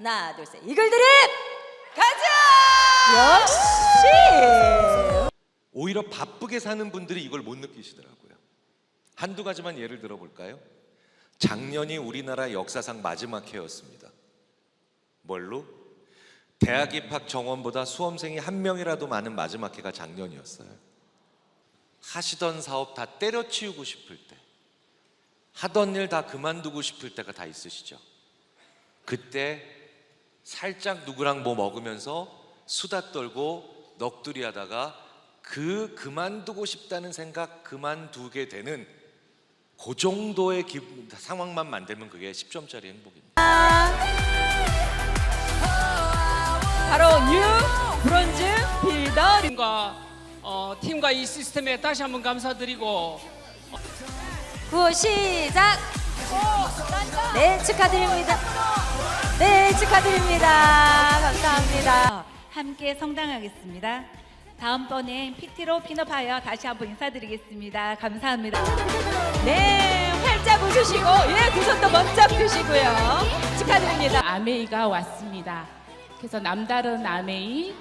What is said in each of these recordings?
하나, 둘, 셋. 이글 드립 가자. 역시. 오히려 바쁘게 사는 분들이 이걸 못 느끼시더라고요. 한두 가지만 예를 들어볼까요? 작년이 우리나라 역사상 마지막 해였습니다. 뭘로? 대학 입학 정원보다 수험생이 한 명이라도 많은 마지막 해가 작년이었어요. 하시던 사업 다 때려치우고 싶을 때, 하던 일 다 그만두고 싶을 때가 다 있으시죠? 그때 살짝 누구랑 뭐 먹으면서 수다 떨고 넋두리 하다가 그만두고 싶다는 생각 그만두게 되는 그 정도의 상황만 만들면 그게 10점짜리 행복입니다. 바로 뉴 브론즈 빌더 팀과 이 시스템에 다시 한번 감사드리고 구호 시작. 네, 축하드립니다. 네, 축하드립니다. 감사합니다. 함께 성당하겠습니다. 다음번엔 PT로 핀업하여 다시 한번 인사드리겠습니다. 감사합니다. 네, 활짝 웃으시고 두 손도 번쩍 드시고요. 축하드립니다. 아메이가 왔습니다. 그래서 남다른 아메이,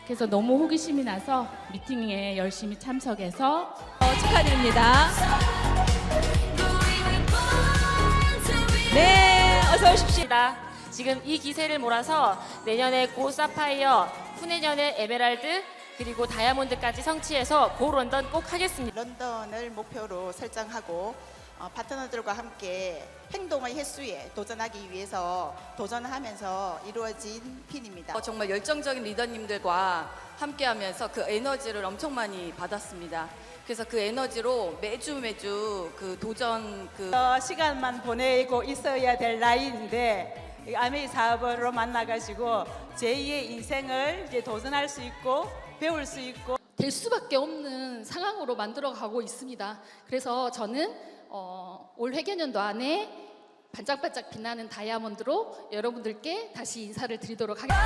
그래서 너무 호기심이 나서 미팅에 열심히 참석해서 축하드립니다. 네, 어서 오십시오. 지금 이 기세를 몰아서 내년에 고 사파이어, 후내년에 에메랄드, 그리고 다이아몬드까지 성취해서 고 런던 꼭 하겠습니다. 런던을 목표로 설정하고 파트너들과 함께 행동의 횟수에 도전하기 위해서 도전하면서 이루어진 핀입니다. 정말 열정적인 리더님들과 함께하면서 그 에너지를 엄청 많이 받았습니다. 그래서 그 에너지로 매주 그 도전 시간만 보내고 있어야 될 나이인데 아메이 사업으로 만나가지고 제2의 인생을 이제 도전할 수 있고 배울 수 있고 될 수밖에 없는 상황으로 만들어가고 있습니다. 그래서 저는 올 회계년도 안에 반짝반짝 빛나는 다이아몬드로 여러분들께 다시 인사를 드리도록 하겠습니다.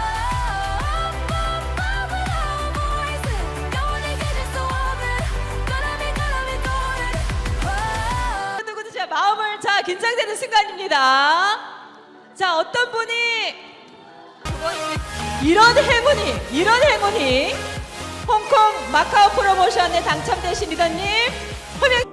누구도 자 마음을 긴장되는 순간입니다. 자, 어떤 분이 이런 행운이 홍콩 마카오 프로모션에 당첨되신 리더님 호명.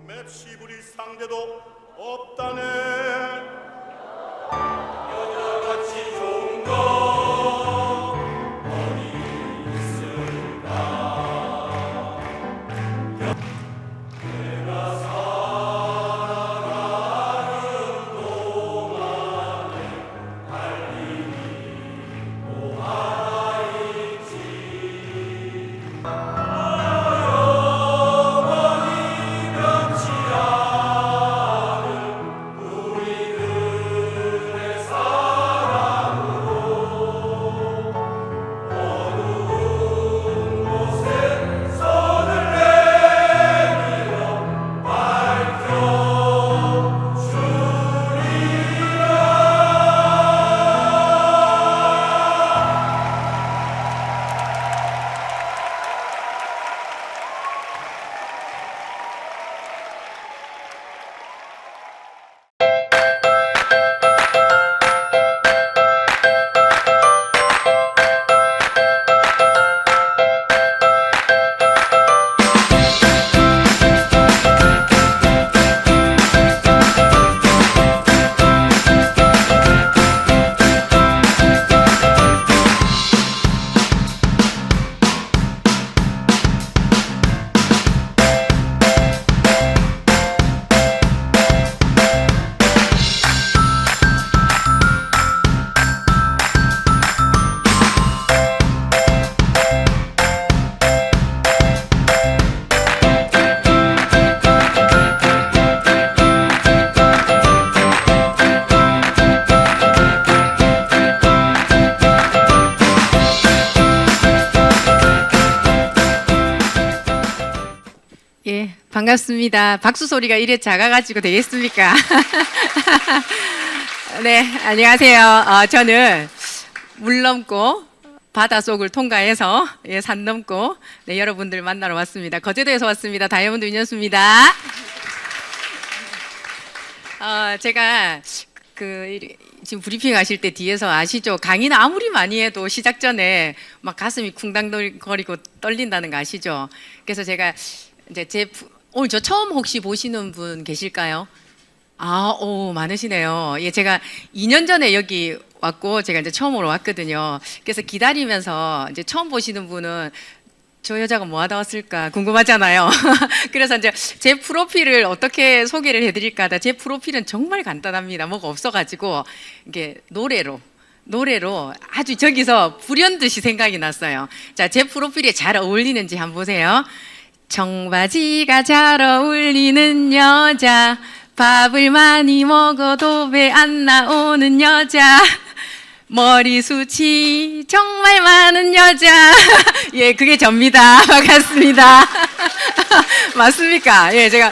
맵시 부릴 상대도 없다네. 여자같이 좋은 거 어디 있을까. 내가 살아가는 동안에 할 일이 또 하나 있지. 영원히 변치 않을 우리 반갑습니다. 박수 소리가 이래 작아가지고 되겠습니까? 네, 안녕하세요. 저는 물 넘고 바다 속을 통과해서 산 넘고 여러분들 만나러 왔습니다. 거제도에서 왔습니다. 다이아몬드 윤현수입니다. 제가 지금 브리핑 하실 때 뒤에서 아시죠? 강의는 아무리 많이 해도 시작 전에 막 가슴이 쿵당거리고 떨린다는 거 아시죠? 그래서 제가 이제 오늘 저 처음 혹시 보시는 분 계실까요? 많으시네요. 예, 제가 2년 전에 여기 왔고 제가 이제 처음으로 왔거든요. 그래서 기다리면서 이제 처음 보시는 분은 저 여자가 뭐 하다 왔을까 궁금하잖아요. 그래서 이제 제 프로필을 어떻게 소개를 해드릴까 하다 제 프로필은 정말 간단합니다. 뭐가 없어가지고 이게 노래로 아주 저기서 불현듯이 생각이 났어요. 자, 제 프로필에 잘 어울리는지 한번 보세요. 청바지가 잘 어울리는 여자, 밥을 많이 먹어도 배 안 나오는 여자, 머리숱이 정말 많은 여자. 예, 그게 접니다. 반갑습니다. 맞습니까? 예, 제가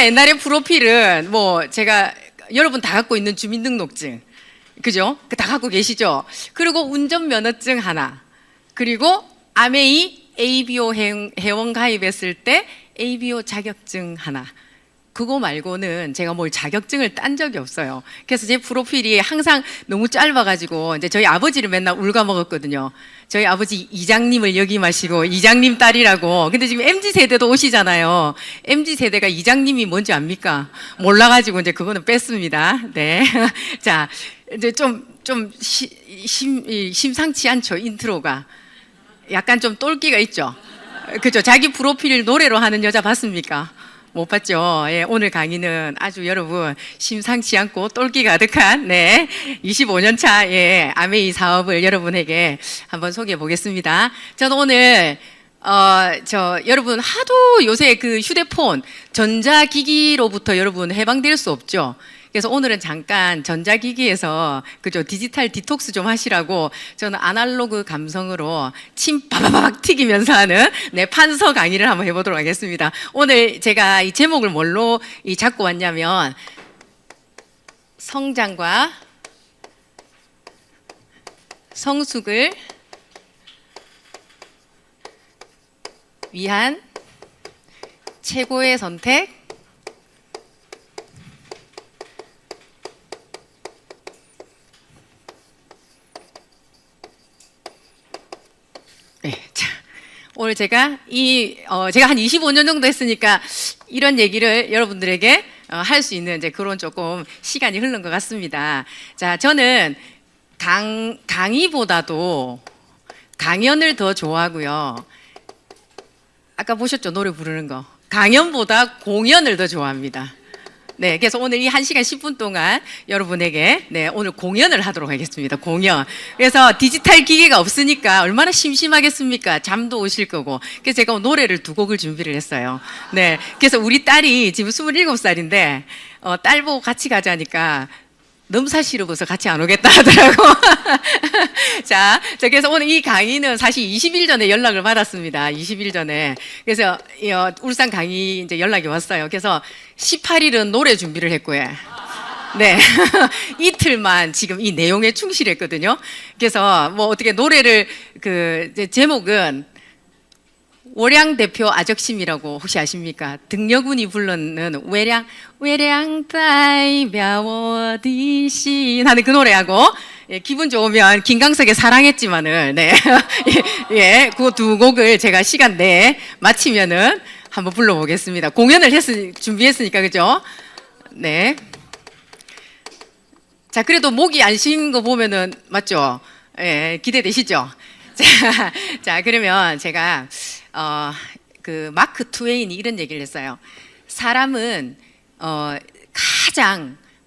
옛날에 프로필은 제가 여러분 다 갖고 있는 주민등록증, 그죠? 다 갖고 계시죠? 그리고 운전면허증 하나, 그리고 아메이 ABO 회원 가입했을 때 ABO 자격증 하나. 그거 말고는 제가 뭘 자격증을 딴 적이 없어요. 그래서 제 프로필이 항상 너무 짧아가지고 이제 저희 아버지를 맨날 울가 먹었거든요. 저희 아버지 이장님을 역임하시고 이장님 딸이라고. 근데 지금 MZ세대도 오시잖아요. MZ세대가 이장님이 뭔지 압니까? 몰라가지고 이제 그거는 뺐습니다. 네. 자, 이제 심상치 않죠, 인트로가. 약간 좀 똘끼가 있죠. 그죠? 자기 프로필 노래로 하는 여자 봤습니까? 못 봤죠? 예, 오늘 강의는 아주 여러분 심상치 않고 똘끼 가득한 25년 차 아메이 사업을 여러분에게 한번 소개해 보겠습니다. 저는 오늘 여러분 하도 요새 그 휴대폰 전자기기로부터 여러분 해방될 수 없죠. 그래서 오늘은 잠깐 전자기기에서 그죠 디지털 디톡스 좀 하시라고 저는 아날로그 감성으로 침 바바박 튀기면서 하는 판서 강의를 한번 해보도록 하겠습니다. 오늘 제가 이 제목을 뭘로 잡고 왔냐면 성장과 성숙을 위한 최고의 선택 오늘 제가 한 25년 정도 했으니까 이런 얘기를 여러분들에게 할 수 있는 그런 조금 시간이 흐른 것 같습니다. 자, 저는 강의보다도 강연을 더 좋아하고요. 아까 보셨죠? 노래 부르는 거. 강연보다 공연을 더 좋아합니다. 네, 그래서 오늘 이 1시간 10분 동안 여러분에게 오늘 공연을 하도록 하겠습니다. 공연. 그래서 디지털 기계가 없으니까 얼마나 심심하겠습니까? 잠도 오실 거고. 그래서 제가 노래를 2곡을 준비를 했어요. 네, 그래서 우리 딸이 지금 27살인데 딸 보고 같이 가자니까 너무 싫어서 같이 안 오겠다 하더라고. 자, 그래서 오늘 이 강의는 사실 20일 전에 연락을 받았습니다. 20일 전에. 그래서 울산 강의 이제 연락이 왔어요. 그래서 18일은 노래 준비를 했고요. 네. 이틀만 지금 이 내용에 충실했거든요. 그래서 어떻게 노래를 제목은 월양 대표 아적심이라고 혹시 아십니까? 등려군이 부르는 외량 다이벼워디신 하는 그 노래하고 기분 좋으면 김광석의 사랑했지만을 그 2곡을 제가 시간 내에 마치면은 한번 불러보겠습니다. 공연을 준비했으니까 그죠? 네. 자, 그래도 목이 안 쉬는 거 보면은 맞죠? 예, 기대되시죠? 자, 그러면 제가 그 마크 트웨인이 이런 얘기를 했어요. 사람은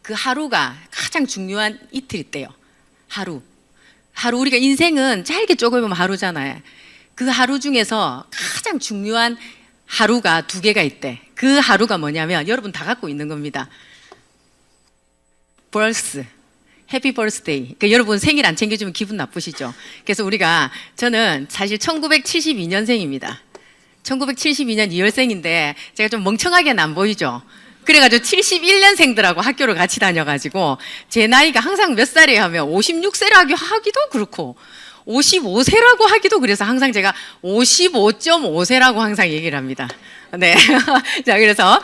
그 하루가 가장 중요한 이틀 있대요. 하루 우리가 인생은 짧게 쪼개보면 하루잖아요. 그 하루 중에서 가장 중요한 하루가 2개가 있대. 그 하루가 뭐냐면 여러분 다 갖고 있는 겁니다. 벌스, 해피 버스데이. 그러니까 여러분 생일 안 챙겨주면 기분 나쁘시죠? 그래서 저는 사실 1972년생입니다. 1972년 2월생인데 제가 좀 멍청하게는 안 보이죠? 그래가지고 71년생들하고 학교를 같이 다녀가지고 제 나이가 항상 몇 살이에요 하면 56세라고 하기도 그렇고 55세라고 하기도 그래서 항상 제가 55.5세라고 항상 얘기를 합니다. 네. 자, 그래서,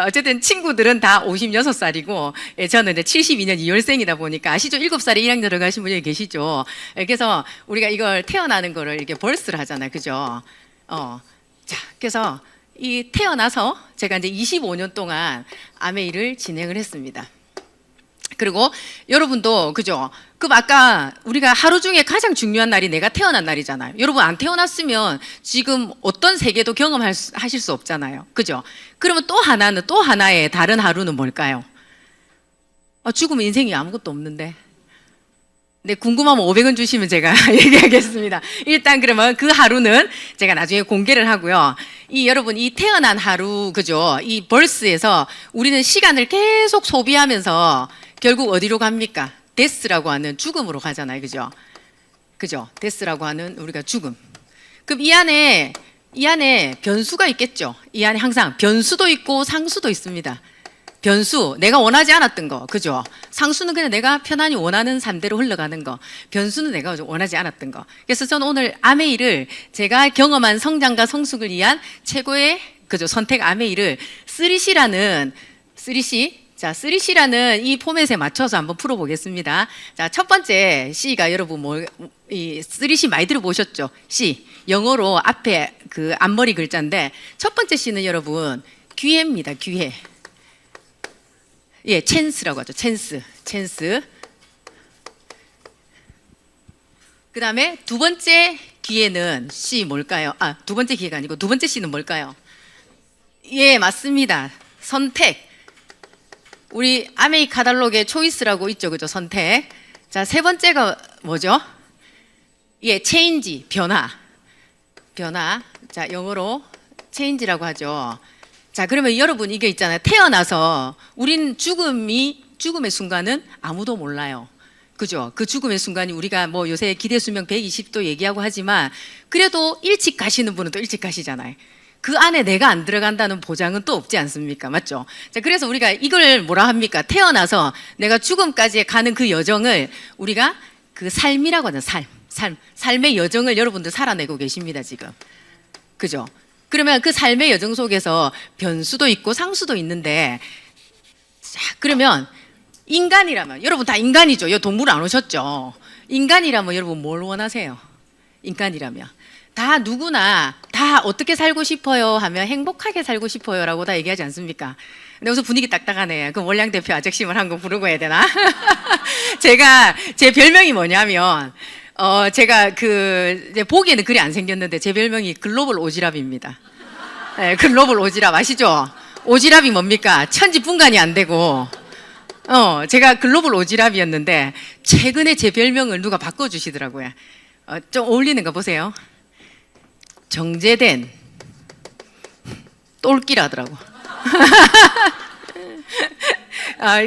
어쨌든 친구들은 다 56살이고, 예, 저는 이제 72년 2월생이다 보니까 아시죠? 7살에 1학년 들어가신 분이 계시죠? 예, 그래서 우리가 이걸 태어나는 거를 이렇게 벌스를 하잖아요. 그죠? 자, 그래서 이 태어나서 제가 이제 25년 동안 아메이를 진행을 했습니다. 그리고 여러분도 그죠? 그럼 아까 우리가 하루 중에 가장 중요한 날이 내가 태어난 날이잖아요. 여러분 안 태어났으면 지금 어떤 세계도 경험하실 수 없잖아요. 그죠? 그러면 또 하나의 다른 하루는 뭘까요? 죽으면 인생이 아무것도 없는데. 네, 궁금하면 500원 주시면 제가 얘기하겠습니다. 일단 그러면 그 하루는 제가 나중에 공개를 하고요. 여러분 이 태어난 하루 그죠? 이 벌스에서 우리는 시간을 계속 소비하면서 결국 어디로 갑니까? 데스라고 하는 죽음으로 가잖아요. 그죠? 그죠? 데스라고 하는 우리가 죽음. 그럼 이 안에 변수가 있겠죠? 이 안에 항상 변수도 있고 상수도 있습니다. 변수, 내가 원하지 않았던 거, 그죠? 상수는 그냥 내가 편안히 원하는 삶대로 흘러가는 거, 변수는 내가 원하지 않았던 거. 그래서 저는 오늘 아메이를 제가 경험한 성장과 성숙을 위한 최고의 그죠? 선택 아메이를 3C라는 자, 3C라는 이 포맷에 맞춰서 한번 풀어보겠습니다. 자, 첫 번째 C가 여러분 이 3C 많이 들어보셨죠? C. 영어로 앞에 그 앞머리 글자인데 첫 번째 C는 여러분 기회입니다. 기회. 예, 찬스라고 하죠. 찬스. 그 다음에 두 번째 기회는 C 뭘까요? 두 번째 기회가 아니고 두 번째 C는 뭘까요? 예, 맞습니다. 선택. 우리 아메이 카탈로그에 초이스라고 있죠. 그죠? 선택. 자, 세 번째가 뭐죠? 예, 체인지, 변화. 자, 영어로 체인지라고 하죠. 자, 그러면 여러분 이게 있잖아요. 태어나서 우린 죽음의 순간은 아무도 몰라요. 그죠? 그 죽음의 순간이 우리가 뭐 요새 기대 수명 120도 얘기하고 하지만 그래도 일찍 가시는 분은 또 일찍 가시잖아요. 그 안에 내가 안 들어간다는 보장은 또 없지 않습니까? 맞죠? 자, 그래서 우리가 이걸 뭐라 합니까? 태어나서 내가 죽음까지 가는 그 여정을 우리가 그 삶이라고 하는 삶의 여정을 여러분들 살아내고 계십니다, 지금. 그죠? 그러면 그 삶의 여정 속에서 변수도 있고 상수도 있는데, 자, 그러면 인간이라면, 여러분 다 인간이죠? 여 동물 안 오셨죠? 인간이라면 여러분 뭘 원하세요? 인간이라면. 다 누구나 다 어떻게 살고 싶어요 하면 행복하게 살고 싶어요 라고 다 얘기하지 않습니까? 근데 우선 분위기 딱딱하네. 그럼 원량 대표 아적심을 한 거 부르고 해야 되나? 제 별명이 뭐냐면 제가 이제 보기에는 그리 안 생겼는데 제 별명이 글로벌 오지랖입니다. 네, 글로벌 오지랖 아시죠? 오지랖이 뭡니까? 천지분간이 안 되고 제가 글로벌 오지랖이었는데 최근에 제 별명을 누가 바꿔주시더라고요. 좀 어울리는 거 보세요. 정제된 똘끼라더라고.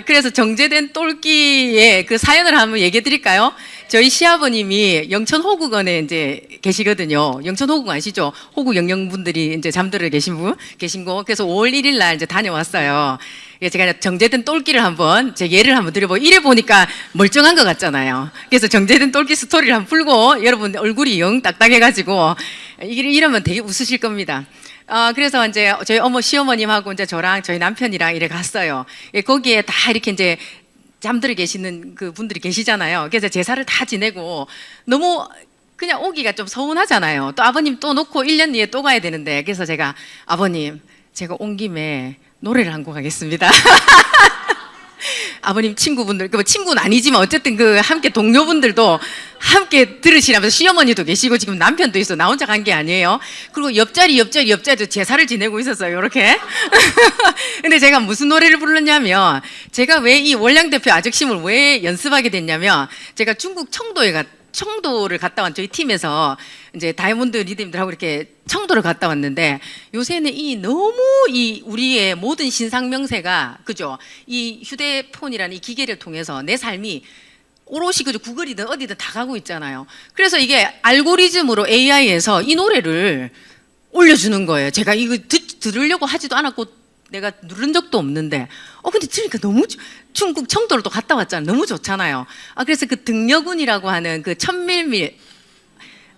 그래서 정제된 똘끼의 그 사연을 한번 얘기해 드릴까요? 저희 시아버님이 영천 호국원에 이제 계시거든요. 영천 호국 아시죠? 호국 영령분들이 이제 잠들어 계신 거. 그래서 5월 1일 날 이제 다녀왔어요. 제가 정제된 똘끼를 한번 제 예를 한번 드려보고 이래 보니까 멀쩡한 것 같잖아요. 그래서 정제된 똘끼 스토리를 한번 풀고 여러분 얼굴이 영 딱딱해가지고 이러면 되게 웃으실 겁니다. 그래서 이제 저희 시어머님하고 이제 저랑 저희 남편이랑 이래 갔어요. 거기에 다 이렇게 이제 잠들어 계시는 그 분들이 계시잖아요. 그래서 제사를 다 지내고 너무 그냥 오기가 좀 서운하잖아요. 또 아버님 또 놓고 1년 뒤에 또 가야 되는데 그래서 제가 아버님 제가 온 김에 노래를 한 곡 하겠습니다. 아버님 친구분들, 친구는 아니지만 어쨌든 함께 동료분들도 함께 들으시라면서 시어머니도 계시고 지금 남편도 있어. 나 혼자 간 게 아니에요. 그리고 옆자리도 제사를 지내고 있었어요. 이렇게. 근데 제가 무슨 노래를 불렀냐면 제가 왜 이 원량 대표 아적심을 왜 연습하게 됐냐면 제가 중국 청도를 갔다 왔 저희 팀에서 이제 다이아몬드 리더님들하고 이렇게 청도를 갔다 왔는데 요새는 너무 우리의 모든 신상 명세가 그죠? 이 휴대폰이라는 이 기계를 통해서 내 삶이 오롯이 그죠? 구글이든 어디든 다 가고 있잖아요. 그래서 이게 알고리즘으로 AI에서 이 노래를 올려주는 거예요. 제가 이거 들으려고 하지도 않았고 내가 누른 적도 없는데 근데 들으니까 너무 중국 청도를 또 갔다 왔잖아요. 너무 좋잖아요. 그래서 그 등려군이라고 하는 그 천밀밀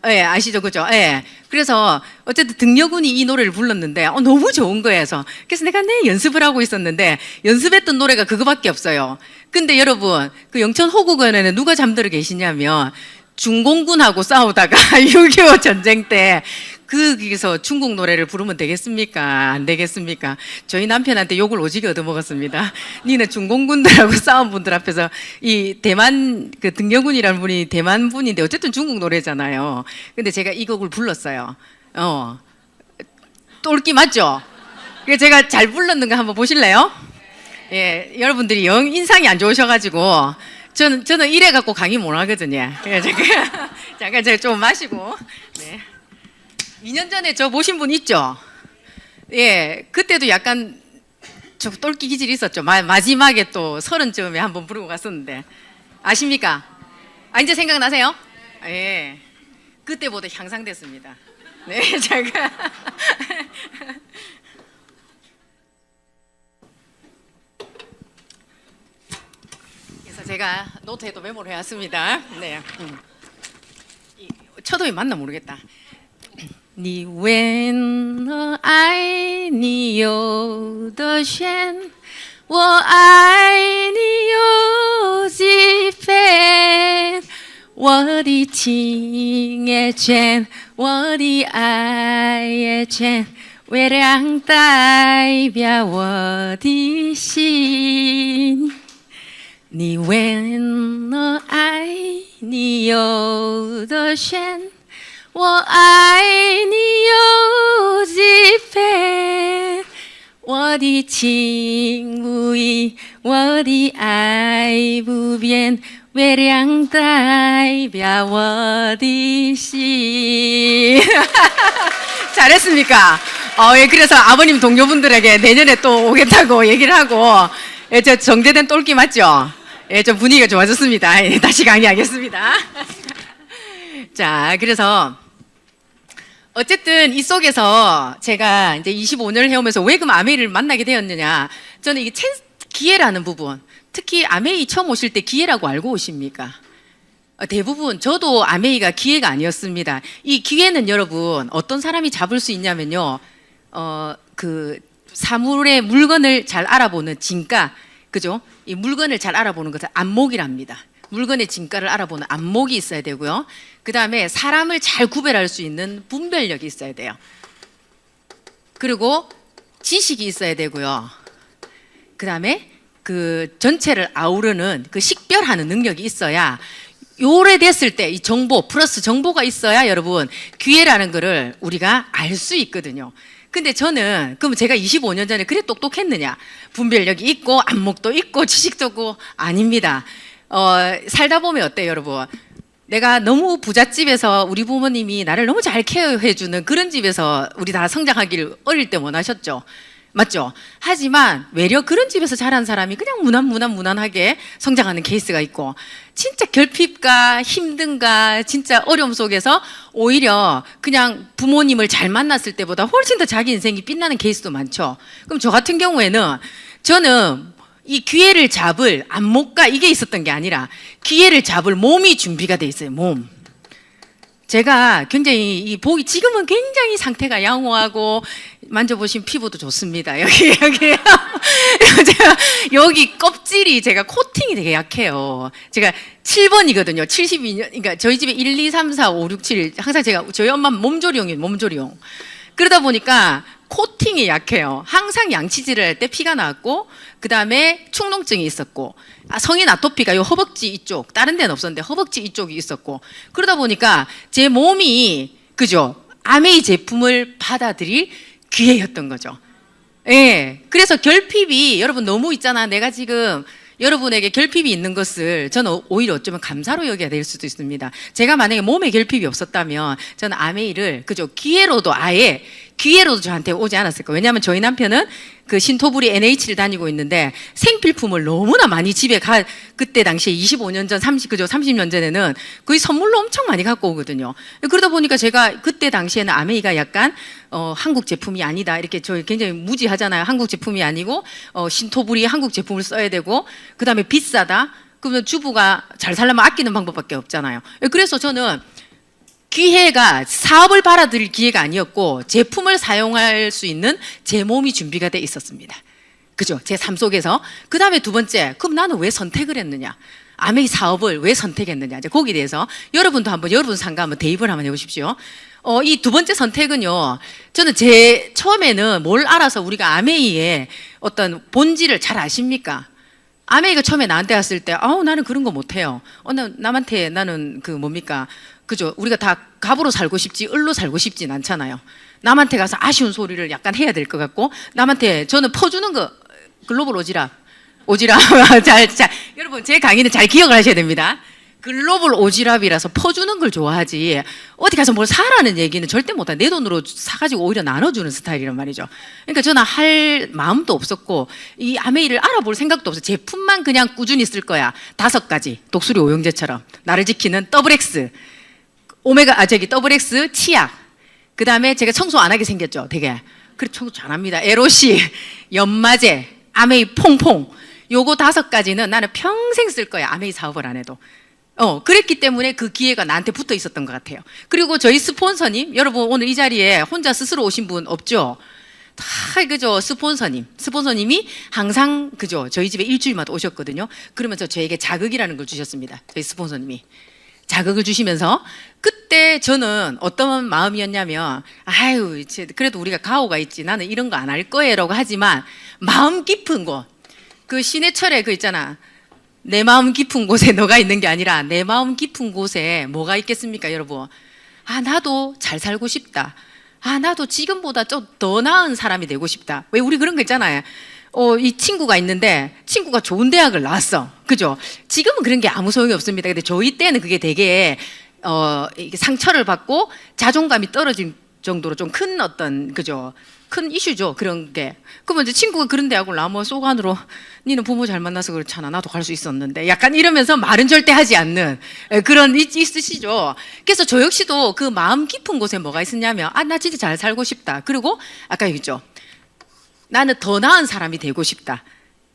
예, 아시죠? 그죠? 예. 그래서 어쨌든 등려군이 이 노래를 불렀는데 너무 좋은 거예요. 그래서 내가 연습을 하고 있었는데 연습했던 노래가 그거밖에 없어요. 근데 여러분 그 영천 호국원에는 누가 잠들어 계시냐면 중공군하고 싸우다가 6.25 전쟁 때 거기서 중국 노래를 부르면 되겠습니까? 안 되겠습니까? 저희 남편한테 욕을 오지게 얻어먹었습니다. 니는 중공군들하고 싸운 분들 앞에서 이 대만 그 등려군이라는 분이 대만 분인데 어쨌든 중국 노래잖아요. 근데 제가 이 곡을 불렀어요. 똘끼 맞죠? 그래서 제가 잘 불렀는가 한번 보실래요? 예, 여러분들이 영 인상이 안 좋으셔가지고 저는 이래 갖고 강의 못 하거든요. 그래서 잠깐 제가 좀 마시고. 네. 2년 전에 저 보신 분 있죠? 예, 그때도 약간 저 똘끼 기질이 있었죠. 마지막에 또 30쯤에 한번 부르고 갔었는데 아십니까? 이제 생각나세요? 예, 그때보다 향상됐습니다. 네, 제가 그래서 제가 노트에도 메모를 해왔습니다. 네, 초도이 맞나 모르겠다. 你问我爱你有多深，我爱你有几分？我的情也真，我的爱也真，月亮代表我的心。你问我爱你有多深？我爱你有几分？我的情不移，我的爱不变，月亮代表我的心。 잘했습니까? 예, 그래서 아버님 동료분들에게 내년에 또 오겠다고 얘기를 하고, 예, 저 정제된 똘끼 맞죠? 예, 좀 분위기가 좋아졌습니다. 예, 다시 강의하겠습니다. 자, 그래서 어쨌든 이 속에서 제가 이제 25년을 해오면서 왜 그럼 아메이를 만나게 되었느냐. 저는 이게 기회라는 부분, 특히 아메이 처음 오실 때 기회라고 알고 오십니까? 대부분 저도 아메이가 기회가 아니었습니다. 이 기회는 여러분 어떤 사람이 잡을 수 있냐면요. 그 사물의 물건을 잘 알아보는 진가, 그죠? 이 물건을 잘 알아보는 것을 안목이랍니다. 물건의 진가를 알아보는 안목이 있어야 되고요. 그 다음에 사람을 잘 구별할 수 있는 분별력이 있어야 돼요. 그리고 지식이 있어야 되고요. 그 다음에 그 전체를 아우르는 그 식별하는 능력이 있어야, 오래됐을 때 이 정보 플러스 정보가 있어야 여러분 기회라는 거를 우리가 알 수 있거든요. 근데 저는 그럼 제가 25년 전에 그래 똑똑했느냐? 분별력이 있고 안목도 있고 지식도 있고 아닙니다. 살다 보면 어때요, 여러분? 내가 너무 부잣집에서 우리 부모님이 나를 너무 잘 케어해주는 그런 집에서 우리 다 성장하기를 어릴 때 원하셨죠? 맞죠? 하지만 외려 그런 집에서 자란 사람이 그냥 무난하게 성장하는 케이스가 있고, 진짜 결핍과 힘든가 진짜 어려움 속에서 오히려 그냥 부모님을 잘 만났을 때보다 훨씬 더 자기 인생이 빛나는 케이스도 많죠. 그럼 저 같은 경우에는 저는 이 기회를 잡을 안목과 이게 있었던 게 아니라 기회를 잡을 몸이 준비가 돼 있어요. 몸. 제가 굉장히 이 보기 지금은 굉장히 상태가 양호하고 만져보신 피부도 좋습니다. 여기 제가 여기 껍질이 제가 코팅이 되게 약해요. 제가 7번이거든요. 72년. 그러니까 저희 집에 1, 2, 3, 4, 5, 6, 7 항상 제가 저희 엄마 몸조리용이에요. 몸조리용. 그러다 보니까 코팅이 약해요. 항상 양치질을 할 때 피가 났고, 그 다음에 축농증이 있었고, 성인 아토피가 요 허벅지 이쪽, 다른 데는 없었는데 허벅지 이쪽이 있었고, 그러다 보니까 제 몸이, 그죠? 아메이 제품을 받아들일 기회였던 거죠. 예. 그래서 결핍이, 여러분 너무 있잖아. 내가 지금 여러분에게 결핍이 있는 것을 저는 오히려 어쩌면 감사로 여겨야 될 수도 있습니다. 제가 만약에 몸에 결핍이 없었다면 저는 아메이를, 그죠? 기회로도 아예 기회로도 저한테 오지 않았을까. 왜냐하면 저희 남편은 그 신토부리 NH를 다니고 있는데 생필품을 너무나 많이 집에 그때 당시에 25년 전, 30년 전에는 거의 선물로 엄청 많이 갖고 오거든요. 그러다 보니까 제가 그때 당시에는 아메이가 약간 한국 제품이 아니다. 이렇게 저희 굉장히 무지하잖아요. 한국 제품이 아니고 신토부리 한국 제품을 써야 되고 그다음에 비싸다. 그러면 주부가 잘 살려면 아끼는 방법밖에 없잖아요. 그래서 저는 기회가 사업을 받아들일 기회가 아니었고 제품을 사용할 수 있는 제 몸이 준비가 돼 있었습니다. 그죠? 제 삶 속에서. 그 다음에 두 번째, 그럼 나는 왜 선택을 했느냐? 아메이 사업을 왜 선택했느냐? 이제 거기에 대해서 여러분도 한번 여러분 상가 한번 대입을 한번 해보십시오. 이 두 번째 선택은요, 저는 처음에는 뭘 알아서 우리가 아메이의 어떤 본질을 잘 아십니까? 아메이가 처음에 나한테 왔을 때, 나는 그런 거 못해요. 남한테 나는 뭡니까? 그죠? 우리가 다 갑으로 살고 싶지, 을로 살고 싶진 않잖아요. 남한테 가서 아쉬운 소리를 약간 해야 될 것 같고, 남한테 저는 퍼주는 거, 글로벌 오지랖. 여러분, 제 강의는 잘 기억을 하셔야 됩니다. 글로벌 오지랖이라서 퍼주는 걸 좋아하지 어디 가서 뭘 사라는 얘기는 절대 못해. 내 돈으로 사가지고 오히려 나눠주는 스타일이란 말이죠. 그러니까 저는 할 마음도 없었고 이 아메이를 알아볼 생각도 없어. 제품만 그냥 꾸준히 쓸 거야. 5가지 독수리 오영재처럼 나를 지키는 더블X 더블X 치약. 그 다음에 제가 청소 안 하게 생겼죠. 되게 그래 청소 잘합니다. 에로시 연마제 아메이 퐁퐁 요거 5가지는 나는 평생 쓸 거야. 아메이 사업을 안 해도. 그랬기 때문에 그 기회가 나한테 붙어 있었던 것 같아요. 그리고 저희 스폰서님, 여러분 오늘 이 자리에 혼자 스스로 오신 분 없죠? 다 그죠? 스폰서님이 항상 그죠? 저희 집에 일주일마다 오셨거든요. 그러면서 저에게 자극이라는 걸 주셨습니다. 저희 스폰서님이. 자극을 주시면서 그때 저는 어떤 마음이었냐면 아유 그래도 우리가 가오가 있지 나는 이런 거 안 할 거예요라고 하지만 마음 깊은 곳 그 신해철의 그 있잖아 내 마음 깊은 곳에 너가 있는 게 아니라 내 마음 깊은 곳에 뭐가 있겠습니까 여러분. 나도 잘 살고 싶다. 나도 지금보다 좀 더 나은 사람이 되고 싶다. 왜 우리 그런 거 있잖아요. 이 친구가 있는데 친구가 좋은 대학을 나왔어. 그죠? 지금은 그런 게 아무 소용이 없습니다. 근데 저희 때는 그게 되게 이게 상처를 받고 자존감이 떨어진 정도로 좀 큰 어떤 그죠? 큰 이슈죠. 그런 게. 그러면 이제 친구가 그런 대학을 나오면 속 안으로 니는 부모 잘 만나서 그렇잖아. 나도 갈 수 있었는데. 약간 이러면서 말은 절대 하지 않는 그런 있으시죠. 그래서 저 역시도 그 마음 깊은 곳에 뭐가 있었냐면 나 진짜 잘 살고 싶다. 그리고 아까 얘기했죠. 나는 더 나은 사람이 되고 싶다.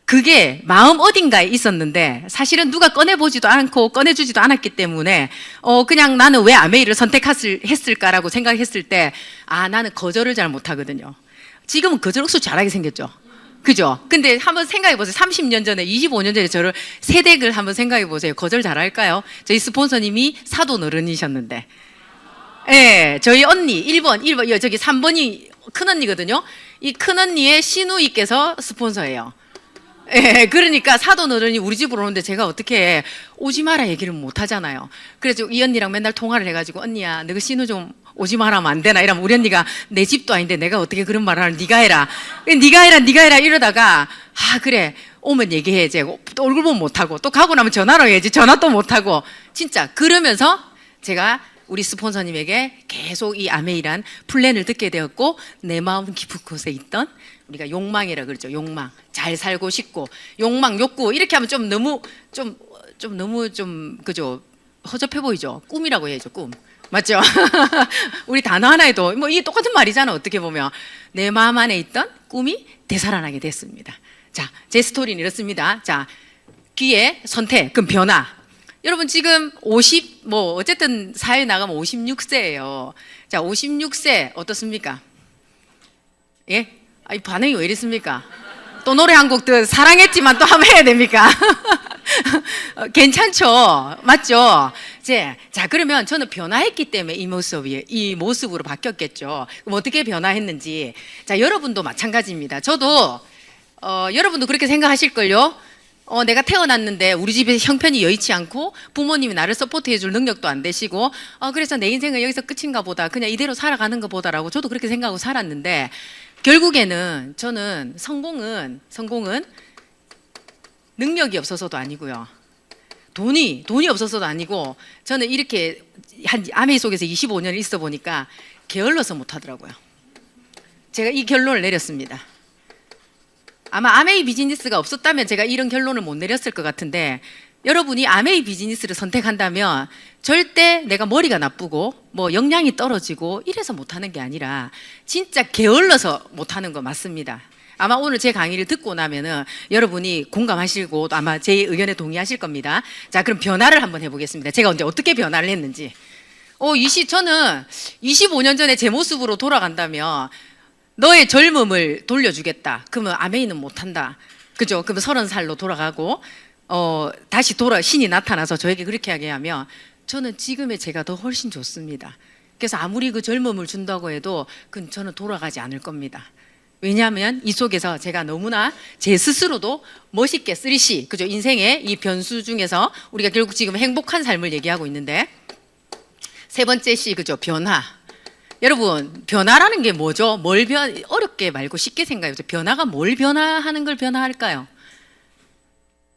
그게 마음 어딘가에 있었는데 사실은 누가 꺼내보지도 않고 꺼내주지도 않았기 때문에 그냥 나는 왜 아메이를 선택했을까라고 생각했을 때 나는 거절을 잘 못하거든요. 지금은 거절 억수 잘하게 생겼죠. 그죠? 근데 한번 생각해 보세요. 30년 전에 25년 전에 저를 세댁을 한번 생각해 보세요. 거절 잘할까요? 저희 스폰서님이 사돈 어른이셨는데 예, 저희 언니 1번 저기 3번이 큰언니거든요. 이 큰언니의 시누이께서 스폰서예요. 예, 그러니까 사돈 어른이 우리 집으로 오는데 제가 어떻게 오지 마라 얘기를 못 하잖아요. 그래서 이 언니랑 맨날 통화를 해가지고 언니야 너가 신우 좀 오지 말하면 안 되나 이러면 우리 언니가 내 집도 아닌데 내가 어떻게 그런 말을 하는 네가 해라 네가 해라 이러다가 그래 오면 얘기해 이제 또 얼굴 보면 못하고 또 가고 나면 전화로 해야지 전화 또 못하고 진짜 그러면서 제가 우리 스폰서님에게 계속 이 아메이란 플랜을 듣게 되었고 내 마음 깊은 곳에 있던 우리가 욕망이라 그러죠. 욕망. 잘 살고 싶고 욕망, 욕구 이렇게 하면 좀 너무 그죠? 허접해 보이죠. 꿈이라고 해야죠. 꿈. 맞죠? 우리 단어 하나에도 이게 똑같은 말이잖아. 어떻게 보면 내 마음 안에 있던 꿈이 되살아나게 됐습니다. 자, 제 스토리는 이렇습니다. 자, 기회, 선택, 그럼 변화. 여러분 지금 어쨌든 사회에 나가면 56세예요. 자, 56세 어떻습니까? 예? 이 반응이 왜 이랬습니까? 또 노래 한 곡 사랑했지만 또 한번 해야 됩니까? 괜찮죠? 맞죠? 자, 그러면 저는 변화했기 때문에 이 모습으로 바뀌었겠죠. 그럼 어떻게 변화했는지. 자, 여러분도 마찬가지입니다. 저도, 여러분도 그렇게 생각하실걸요? 내가 태어났는데 우리 집에 형편이 여의치 않고 부모님이 나를 서포트해줄 능력도 안 되시고 그래서 내 인생은 여기서 끝인가 보다 그냥 이대로 살아가는 것 보다라고 저도 그렇게 생각하고 살았는데 결국에는 저는 성공은 능력이 없어서도 아니고요. 돈이 없어서도 아니고 저는 이렇게 아메이 속에서 25년을 있어 보니까 게을러서 못 하더라고요. 제가 이 결론을 내렸습니다. 아마 아메이 비즈니스가 없었다면 제가 이런 결론을 못 내렸을 것 같은데, 여러분이 아메이 비즈니스를 선택한다면 절대 내가 머리가 나쁘고 뭐 역량이 떨어지고 이래서 못하는 게 아니라 진짜 게을러서 못하는 거 맞습니다. 아마 오늘 제 강의를 듣고 나면은 여러분이 공감하시고 또 아마 제 의견에 동의하실 겁니다. 자, 그럼 변화를 한번 해보겠습니다. 제가 언제 어떻게 변화를 했는지. 저는 25년 전에 제 모습으로 돌아간다면 너의 젊음을 돌려주겠다. 그러면 아메이는 못한다. 그죠? 그러면 30살로 돌아가고 다시 신이 나타나서 저에게 그렇게 하면 저는 지금의 제가 더 훨씬 좋습니다. 그래서 아무리 그 젊음을 준다고 해도 저는 돌아가지 않을 겁니다. 왜냐하면 이 속에서 제가 너무나 제 스스로도 멋있게 3C, 그죠? 인생의 이 변수 중에서 우리가 결국 지금 행복한 삶을 얘기하고 있는데, 세 번째 C, 그죠? 변화. 여러분, 변화라는 게 뭐죠? 어렵게 말고 쉽게 생각해보세요. 변화가 뭘 변화하는 걸 변화할까요?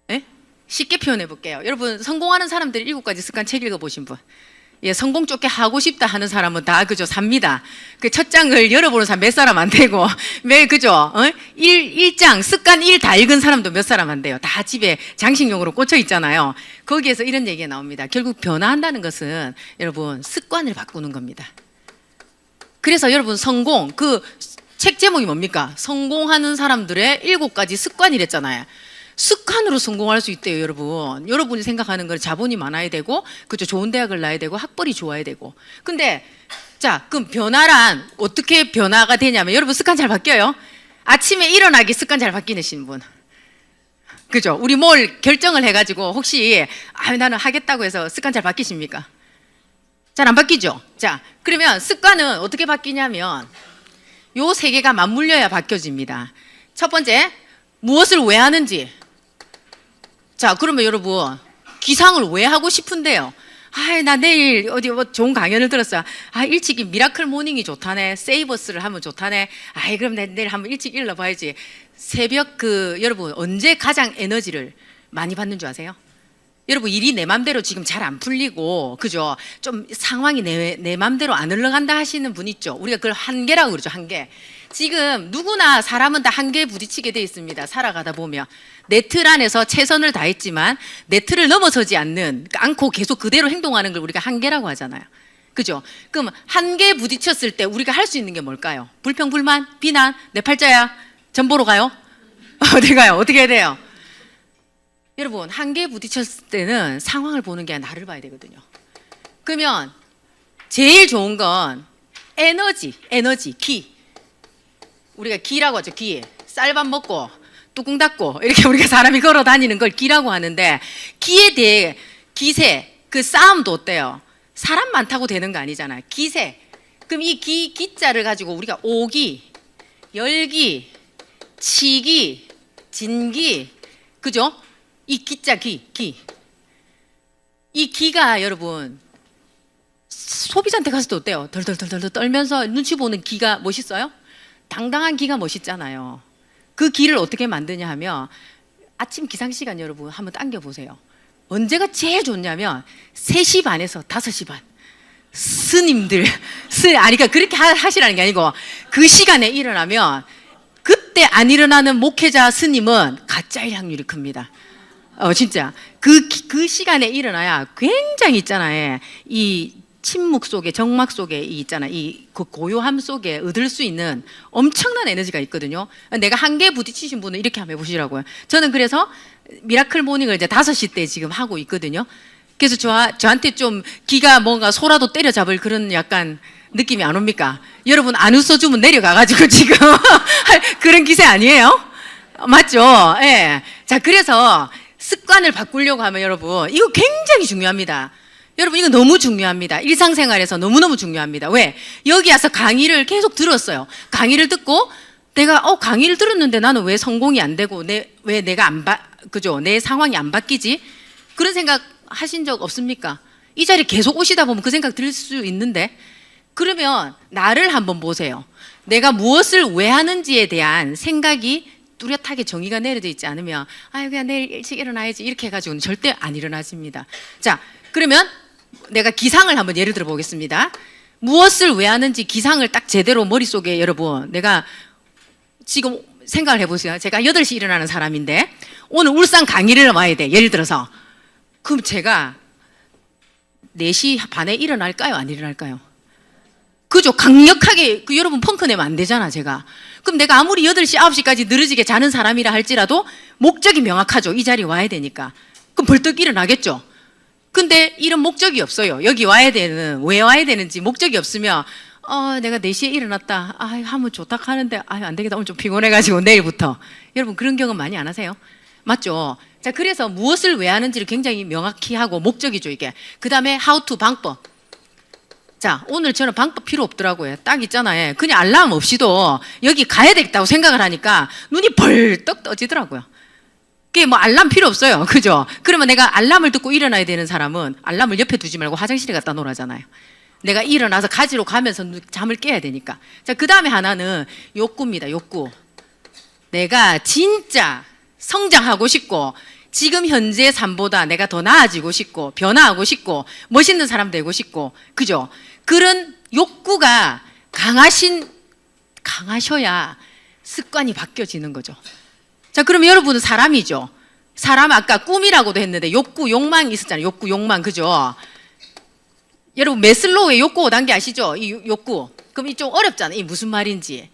예? 쉽게 표현해 볼게요. 여러분, 성공하는 사람들 7가지 습관 책 읽어보신 분? 예, 성공 좋게 하고 싶다 하는 사람은 다 그죠? 삽니다. 그 첫 장을 열어보는 사람 몇 사람 안 되고, 그죠? 1장, 습관 1 다 읽은 사람도 몇 사람 안 돼요. 다 집에 장식용으로 꽂혀 있잖아요. 거기에서 이런 얘기가 나옵니다. 결국 변화한다는 것은 여러분, 습관을 바꾸는 겁니다. 그래서 여러분, 성공, 그 책 제목이 뭡니까? 성공하는 사람들의 7가지 습관이랬잖아요. 습관으로 성공할 수 있대요, 여러분. 여러분이 생각하는 건 자본이 많아야 되고, 그죠? 좋은 대학을 나야 되고, 학벌이 좋아야 되고. 근데, 자, 그럼 변화란 어떻게 변화가 되냐면, 여러분 습관 잘 바뀌어요? 아침에 일어나기 습관 잘 바뀌시는 분. 그죠? 우리 뭘 결정을 해가지고, 혹시, 나는 하겠다고 해서 습관 잘 바뀌십니까? 잘 안 바뀌죠? 자, 그러면 습관은 어떻게 바뀌냐면, 요 3개가 맞물려야 바뀌어집니다. 첫 번째, 무엇을 왜 하는지. 자, 그러면 여러분, 기상을 왜 하고 싶은데요? 나 내일 어디 좋은 강연을 들었어요. 일찍이 미라클 모닝이 좋다네. 세이버스를 하면 좋다네. 그럼 내일 한번 일찍 일러봐야지. 새벽 여러분, 언제 가장 에너지를 많이 받는 줄 아세요? 여러분, 일이 내 맘대로 지금 잘 안 풀리고, 그죠? 좀 상황이 내 맘대로 안 흘러간다 하시는 분 있죠? 우리가 그걸 한계라고 그러죠, 한계. 지금 누구나 사람은 다 한계에 부딪히게 돼 있습니다. 살아가다 보면. 내 틀 안에서 최선을 다했지만 내 틀을 넘어서지 않고 계속 그대로 행동하는 걸 우리가 한계라고 하잖아요. 그죠? 그럼 한계에 부딪혔을 때 우리가 할 수 있는 게 뭘까요? 불평, 불만, 비난, 내 팔자야, 전 보러 가요? 어디 가요? 어떻게 해야 돼요? 여러분, 한계에 부딪혔을 때는 상황을 보는 게 아니라 나를 봐야 되거든요. 그러면 제일 좋은 건 에너지, 기. 우리가 기라고 하죠, 기. 쌀밥 먹고 뚜껑 닫고 이렇게 우리가 사람이 걸어 다니는 걸 기라고 하는데, 기에 대해 기세, 그 싸움도 어때요? 사람 많다고 되는 거 아니잖아요. 기세. 그럼 이 기자를 가지고 우리가 오기, 열기, 치기, 진기, 그죠? 이 기자, 기. 이 기가 여러분, 소비자한테 갔을 때 어때요? 덜덜덜덜 떨면서 눈치 보는 기가 멋있어요? 당당한 기가 멋있잖아요. 그 기를 어떻게 만드냐 하면, 아침 기상시간 여러분 한번 당겨보세요. 언제가 제일 좋냐면 3시 반에서 5시 반. 스님들, 그러니까 그렇게 하시라는 게 아니고, 그 시간에 일어나면 그때 안 일어나는 목회자 스님은 가짜일 확률이 큽니다. 진짜 그 시간에 일어나야 굉장히 있잖아요. 이 침묵 속에, 정막 속에 있잖아. 그 고요함 속에 얻을 수 있는 엄청난 에너지가 있거든요. 내가 한계에 부딪히신 분은 이렇게 한번 해보시라고요. 저는 그래서 미라클 모닝을 이제 5시 때 지금 하고 있거든요. 그래서 저한테 좀 기가 뭔가 소라도 때려잡을 그런 약간 느낌이 안 옵니까? 여러분 안 웃어주면 내려가가지고 지금 그런 기세 아니에요? 맞죠? 예. 자, 그래서 습관을 바꾸려고 하면 여러분, 이거 굉장히 중요합니다. 여러분, 이거 너무 중요합니다. 일상생활에서 너무너무 중요합니다. 왜? 여기 와서 강의를 계속 들었어요. 강의를 듣고 내가 강의를 들었는데 나는 왜 성공이 안 되고 왜 내가 그죠? 내 상황이 안 바뀌지? 그런 생각 하신 적 없습니까? 이 자리에 계속 오시다 보면 그 생각 들 수 있는데, 그러면 나를 한번 보세요. 내가 무엇을 왜 하는지에 대한 생각이 뚜렷하게 정의가 내려져 있지 않으면 그냥 내일 일찍 일어나야지 이렇게 해가지고는 절대 안 일어나집니다. 자, 그러면 내가 기상을 한번 예를 들어 보겠습니다. 무엇을 왜 하는지 기상을 딱 제대로 머릿속에 여러분 내가 지금 생각을 해보세요. 제가 8시 일어나는 사람인데 오늘 울산 강의를 와야 돼. 예를 들어서. 그럼 제가 4시 반에 일어날까요? 안 일어날까요? 그죠? 강력하게 여러분 펑크 내면 안 되잖아 제가. 그럼 내가 아무리 8시 9시까지 늘어지게 자는 사람이라 할지라도 목적이 명확하죠. 이 자리에 와야 되니까. 그럼 벌떡 일어나겠죠. 근데 이런 목적이 없어요. 여기 와야 되는, 왜 와야 되는지 목적이 없으면 내가 4시에 일어났다. 하면 좋다 하는데 안 되겠다. 오늘 좀 피곤해가지고 내일부터. 여러분 그런 경험 많이 안 하세요? 맞죠? 자, 그래서 무엇을 왜 하는지를 굉장히 명확히 하고 목적이죠 이게. 그 다음에 how to 방법. 자, 오늘 저는 방법 필요 없더라고요. 딱 있잖아요. 그냥 알람 없이도 여기 가야 되겠다고 생각을 하니까 눈이 벌떡 떠지더라고요. 그게 뭐 알람 필요 없어요. 그죠? 그러면 내가 알람을 듣고 일어나야 되는 사람은 알람을 옆에 두지 말고 화장실에 갖다 놓으라잖아요. 내가 일어나서 가지러 가면서 잠을 깨야 되니까. 자, 그 다음에 하나는 욕구입니다. 욕구. 내가 진짜 성장하고 싶고 지금 현재의 삶보다 내가 더 나아지고 싶고 변화하고 싶고 멋있는 사람 되고 싶고 그죠? 그런 욕구가 강하셔야 습관이 바뀌어지는 거죠. 자, 그러면 여러분은 사람이죠. 사람 아까 꿈이라고도 했는데 욕구, 욕망이 있었잖아요. 욕구, 욕망 그죠? 여러분 매슬로우의 욕구 5단계 아시죠? 이 욕구. 그럼 이 좀 어렵잖아요. 이 무슨 말인지.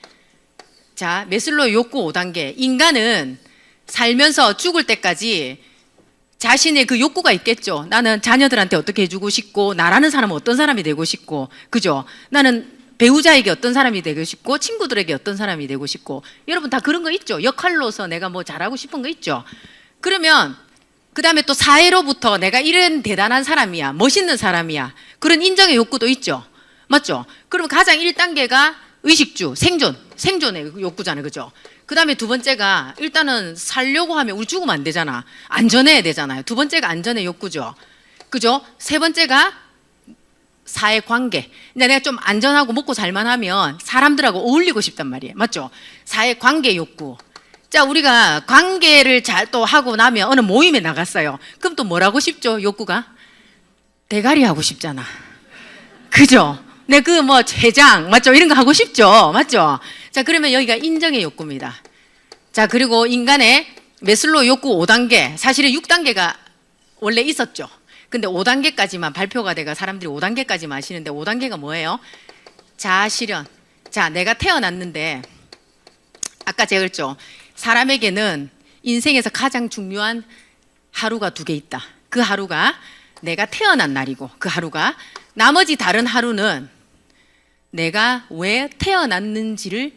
자, 매슬로우의 욕구 5단계. 인간은 살면서 죽을 때까지 자신의 그 욕구가 있겠죠. 나는 자녀들한테 어떻게 해주고 싶고 나라는 사람은 어떤 사람이 되고 싶고 그죠? 나는 배우자에게 어떤 사람이 되고 싶고 친구들에게 어떤 사람이 되고 싶고 여러분 다 그런 거 있죠. 역할로서 내가 뭐 잘하고 싶은 거 있죠. 그러면 그 다음에 또 사회로부터 내가 이런 대단한 사람이야 멋있는 사람이야 그런 인정의 욕구도 있죠. 맞죠? 그러면 가장 1단계가 의식주 생존의 욕구잖아요. 그죠? 그 다음에 두 번째가 일단은 살려고 하면 우리 죽으면 안 되잖아. 안전해야 되잖아요. 두 번째가 안전의 욕구죠. 그죠? 세 번째가 사회관계. 내가 좀 안전하고 먹고 살만하면 사람들하고 어울리고 싶단 말이에요. 맞죠? 사회관계 욕구. 자, 우리가 관계를 잘 또 하고 나면 어느 모임에 나갔어요. 그럼 또 뭘 하고 싶죠? 욕구가? 대가리 하고 싶잖아. 그죠? 네, 그 뭐 회장 맞죠? 이런 거 하고 싶죠. 맞죠? 자, 그러면 여기가 인정의 욕구입니다. 자, 그리고 인간의 매슬로우 욕구 5단계. 사실은 6단계가 원래 있었죠. 근데 5단계까지만 발표가 돼가 사람들이 5단계까지만 아시는데 5단계가 뭐예요? 자아실현. 자, 내가 태어났는데 아까 제가 그랬죠. 사람에게는 인생에서 가장 중요한 하루가 2개 있다. 그 하루가 내가 태어난 날이고 그 하루가 나머지 다른 하루는 내가 왜 태어났는지를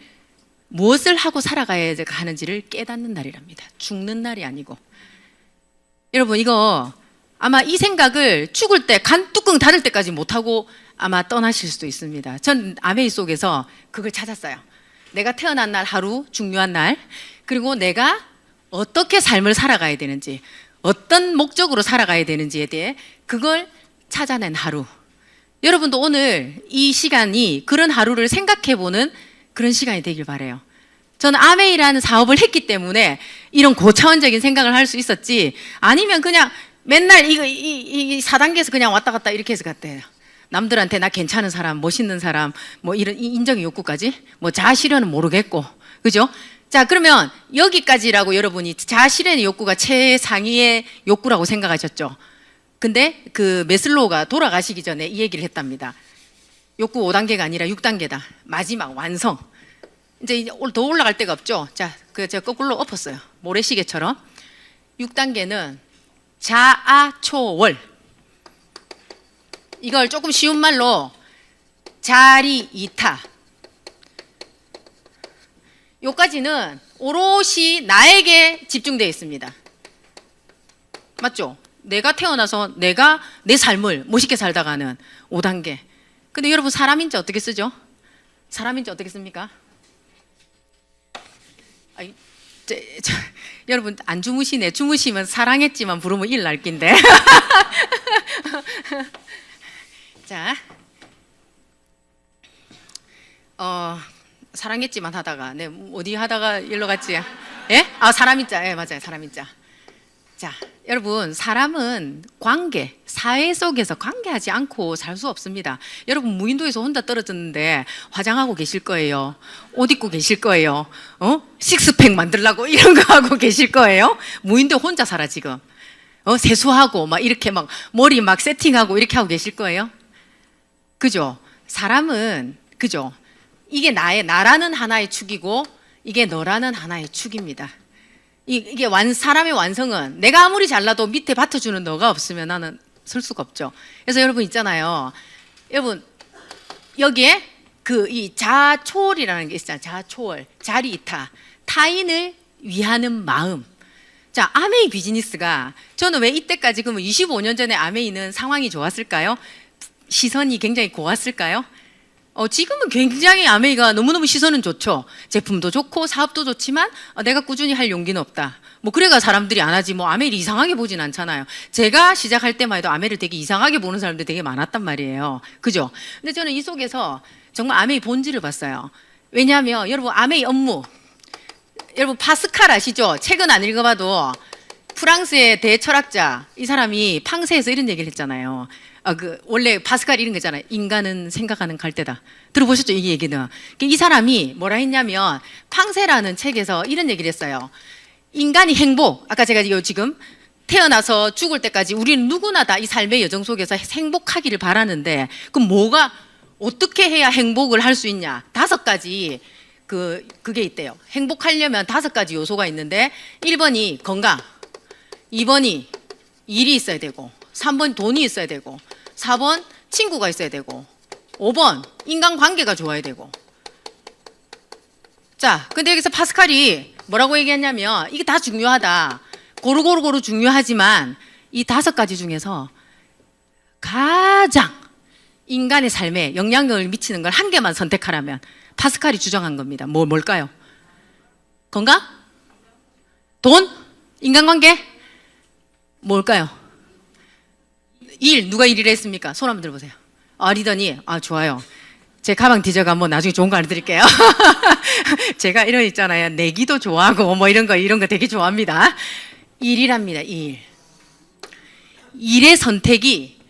무엇을 하고 살아가야 하는지를 깨닫는 날이랍니다. 죽는 날이 아니고. 여러분 이거 아마 이 생각을 죽을 때 간 뚜껑 닫을 때까지 못하고 아마 떠나실 수도 있습니다. 전 아메이 속에서 그걸 찾았어요. 내가 태어난 날 하루 중요한 날 그리고 내가 어떻게 삶을 살아가야 되는지 어떤 목적으로 살아가야 되는지에 대해 그걸 찾아낸 하루. 여러분도 오늘 이 시간이 그런 하루를 생각해보는 그런 시간이 되길 바라요. 저는 아메이라는 사업을 했기 때문에 이런 고차원적인 생각을 할 수 있었지 아니면 그냥 맨날 이 4단계에서 그냥 왔다 갔다 이렇게 해서 갔대요. 남들한테 나 괜찮은 사람, 멋있는 사람, 뭐 이런 인정의 욕구까지 뭐 자아실현은 모르겠고 그죠? 자, 그러면 여기까지라고 여러분이 자아실현의 욕구가 최상위의 욕구라고 생각하셨죠? 근데 그 매슬로우가 돌아가시기 전에 이 얘기를 했답니다. 욕구 5단계가 아니라 6단계다. 마지막 완성. 이제 더 올라갈 데가 없죠. 자, 그 제가 거꾸로 엎었어요. 모래시계처럼. 6단계는 자아초월. 이걸 조금 쉬운 말로 자리이타. 요까지는 오롯이 나에게 집중되어 있습니다. 맞죠? 내가 태어나서 내가 내 삶을 멋있게 살다가는 5단계. 근데 여러분 사람인지 어떻게 쓰죠? 사람인지 어떻게 씁니까? 아이, 여러분 안 주무시네. 주무시면 사랑했지만 부르면 일 날 낀데. 자, 사랑했지만 하다가 어디 하다가 일로 갔지? 예? 아, 사람인자. 예, 맞아요. 사람인자. 자, 여러분, 사람은 관계, 사회 속에서 관계하지 않고 살 수 없습니다. 여러분, 무인도에서 혼자 떨어졌는데 화장하고 계실 거예요. 옷 입고 계실 거예요. 식스팩 만들라고 이런 거 하고 계실 거예요. 무인도 혼자 살아 지금. 세수하고 막 이렇게 막 머리 막 세팅하고 이렇게 하고 계실 거예요. 그죠? 사람은 그죠? 이게 나라는 하나의 축이고 이게 너라는 하나의 축입니다. 이게 사람의 완성은 내가 아무리 잘나도 밑에 받쳐주는 너가 없으면 나는 설 수가 없죠. 그래서 여러분 있잖아요. 여러분 여기에 이 자초월이라는 게 있잖아요. 자초월, 자리이타, 타인을 위하는 마음. 자, 아메이 비즈니스가 저는 왜 이때까지 그러면 25년 전에 아메이는 상황이 좋았을까요? 시선이 굉장히 고왔을까요? 지금은 굉장히 아메이가 너무너무 시선은 좋죠. 제품도 좋고 사업도 좋지만 내가 꾸준히 할 용기는 없다. 뭐 그래가 사람들이 안 하지 뭐 아메이를 이상하게 보진 않잖아요. 제가 시작할 때만 해도 아메이를 되게 이상하게 보는 사람들이 되게 많았단 말이에요. 그죠? 근데 저는 이 속에서 정말 아메이 본질을 봤어요. 왜냐하면 여러분 아메이 업무, 여러분 파스칼 아시죠? 책은 안 읽어봐도 프랑스의 대철학자 이 사람이 팡세에서 이런 얘기를 했잖아요. 원래 파스칼 이런 거잖아요. 인간은 생각하는 갈대다. 들어보셨죠? 이 얘기는. 이 사람이 뭐라 했냐면 팡세라는 책에서 이런 얘기를 했어요. 인간이 행복, 아까 제가 지금 태어나서 죽을 때까지 우리는 누구나 다 이 삶의 여정 속에서 행복하기를 바라는데 그럼 어떻게 해야 행복을 할 수 있냐? 5가지 그게 있대요. 행복하려면 5가지 요소가 있는데 1번이 건강, 2번이 일이 있어야 되고 3번 돈이 있어야 되고 4번 친구가 있어야 되고 5번 인간관계가 좋아야 되고. 자, 근데 여기서 파스칼이 뭐라고 얘기했냐면 이게 다 중요하다. 고루고루 중요하지만 이 5가지 중에서 가장 인간의 삶에 영향력을 미치는 걸 한 개만 선택하라면 파스칼이 주장한 겁니다. 뭘까요? 건강? 돈? 인간관계? 뭘까요? 일, 누가 일이라 했습니까? 손 한번 들어보세요. 리더니, 좋아요. 제 가방 뒤져가 한번 나중에 좋은 거 알려드릴게요. 제가 이런 있잖아요. 내기도 좋아하고 뭐 이런 거 되게 좋아합니다. 일이랍니다. 일의 선택이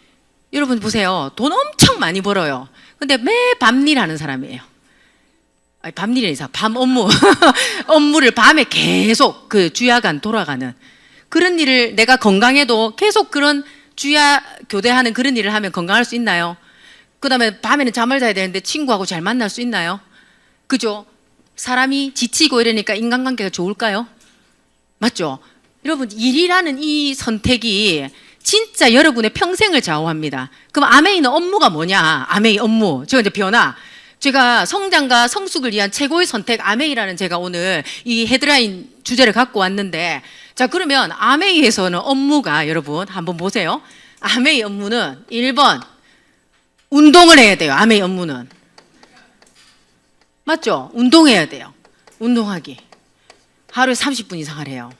여러분 보세요. 돈 엄청 많이 벌어요. 근데 매 밤일 하는 사람이에요. 밤일이 아니라 밤 업무. 업무를 밤에 계속 주야간 돌아가는 그런 일을 내가 건강해도 계속 그런 주야 교대하는 그런 일을 하면 건강할 수 있나요? 그 다음에 밤에는 잠을 자야 되는데 친구하고 잘 만날 수 있나요? 그죠? 사람이 지치고 이러니까 인간관계가 좋을까요? 맞죠? 여러분 일이라는 이 선택이 진짜 여러분의 평생을 좌우합니다. 그럼 아메이는 업무가 뭐냐? 아메이 업무. 제가 이제 변화. 제가 성장과 성숙을 위한 최고의 선택 아메이라는 제가 오늘 이 헤드라인 주제를 갖고 왔는데 자 그러면 아메이에서는 업무가 여러분 한번 보세요. 아메이 업무는 1번 운동을 해야 돼요. 아메이 업무는 맞죠? 운동해야 돼요. 운동하기 하루에 30분 이상 하래요.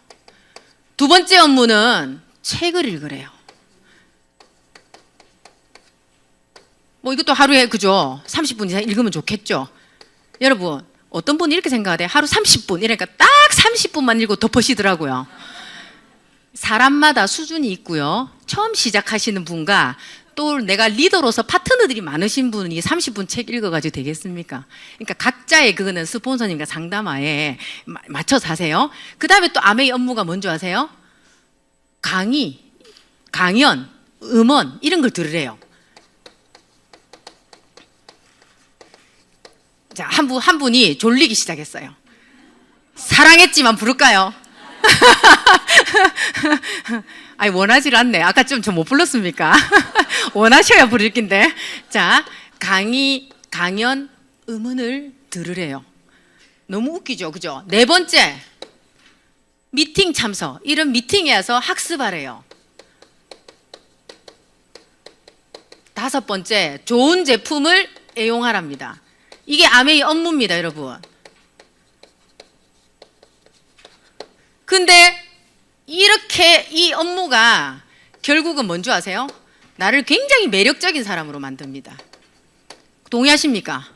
2번째 업무는 책을 읽으래요. 뭐 이것도 하루에 그죠? 30분 이상 읽으면 좋겠죠? 여러분 어떤 분이 이렇게 생각하대요. 하루 30분 이러니까 딱 30분만 읽고 덮으시더라고요. 사람마다 수준이 있고요. 처음 시작하시는 분과 또 내가 리더로서 파트너들이 많으신 분이 30분 책 읽어가지고 되겠습니까? 그러니까 각자의 그거는 스폰서님과 상담하에 맞춰서 하세요. 그 다음에 또 아메이 업무가 뭔지 아세요? 강의, 강연, 음원 이런 걸 들으래요. 자, 한 분이 졸리기 시작했어요. 사랑했지만 부를까요? 아니 원하질 않네. 아까 좀 저 못 불렀습니까? 원하셔야 부를 낀데. 자, 강의, 강연, 음원을 들으래요. 너무 웃기죠, 그죠? 4번째, 미팅 참석. 이런 미팅에 와서 학습하래요. 5번째, 좋은 제품을 애용하랍니다. 이게 아메이 업무입니다, 여러분. 근데 이렇게 이 업무가 결국은 뭔지 아세요? 나를 굉장히 매력적인 사람으로 만듭니다. 동의하십니까?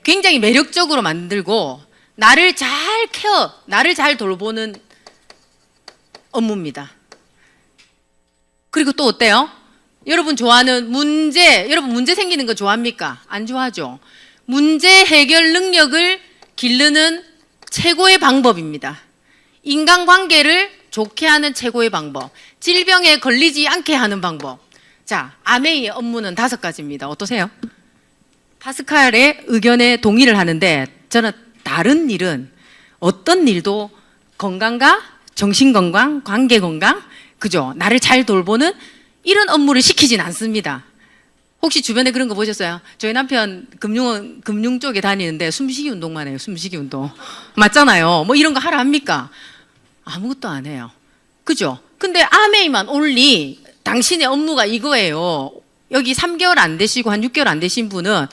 굉장히 매력적으로 만들고 나를 잘 나를 잘 돌보는 업무입니다. 그리고 또 어때요? 여러분 좋아하는 문제, 여러분 문제 생기는 거 좋아합니까? 안 좋아하죠? 문제 해결 능력을 기르는 최고의 방법입니다. 인간관계를 좋게 하는 최고의 방법. 질병에 걸리지 않게 하는 방법. 자, 아메이의 업무는 5가지입니다. 어떠세요? 파스칼의 의견에 동의를 하는데 저는 다른 일은 어떤 일도 건강과 정신건강, 관계건강, 그죠? 나를 잘 돌보는 이런 업무를 시키진 않습니다. 혹시 주변에 그런 거 보셨어요? 저희 남편 금융 쪽에 다니는데 숨쉬기 운동만 해요. 숨쉬기 운동. 맞잖아요. 뭐 이런 거 하라 합니까? 아무것도 안 해요. 그죠? 근데 아메이만 올리 당신의 업무가 이거예요. 여기 3개월 안 되시고 한 6개월 안 되신 분은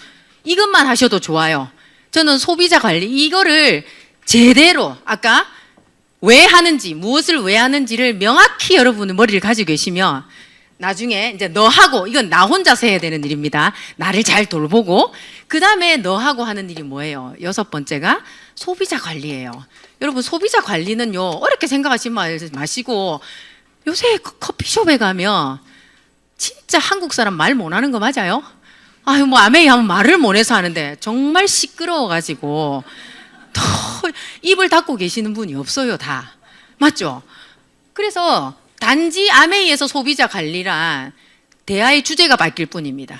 이것만 하셔도 좋아요. 저는 소비자 관리 이거를 제대로 아까 왜 하는지 무엇을 왜 하는지를 명확히 여러분의 머리를 가지고 계시면 나중에 이제 너하고 이건 나 혼자서 해야 되는 일입니다. 나를 잘 돌보고 그 다음에 너하고 하는 일이 뭐예요? 6번째가 소비자 관리예요. 여러분 소비자 관리는요 어렵게 생각하지 마시고 요새 커피숍에 가면 진짜 한국 사람 말 못하는 거 맞아요? 아유 뭐 아메이 하면 말을 못해서 하는데 정말 시끄러워가지고 더 입을 닫고 계시는 분이 없어요 다. 맞죠? 그래서 단지 아메이에서 소비자 관리란 대화의 주제가 바뀔 뿐입니다.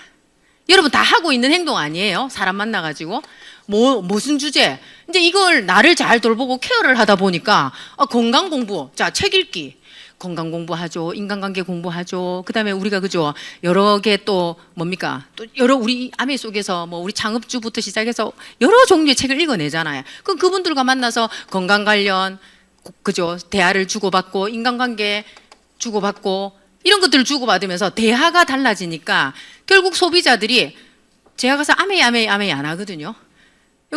여러분 다 하고 있는 행동 아니에요? 사람 만나가지고 무슨 주제? 이제 이걸 나를 잘 돌보고 케어를 하다 보니까 건강 공부, 자 책 읽기, 건강 공부하죠, 인간관계 공부하죠. 그다음에 우리가 그죠 여러 개 또 뭡니까? 또 여러 우리 아메이 속에서 뭐 우리 창업주부터 시작해서 여러 종류의 책을 읽어내잖아요. 그럼 그분들과 만나서 건강 관련 그죠 대화를 주고받고 인간관계 주고받고 이런 것들을 주고받으면서 대화가 달라지니까 결국 소비자들이 제가 가서 아메이 안 하거든요.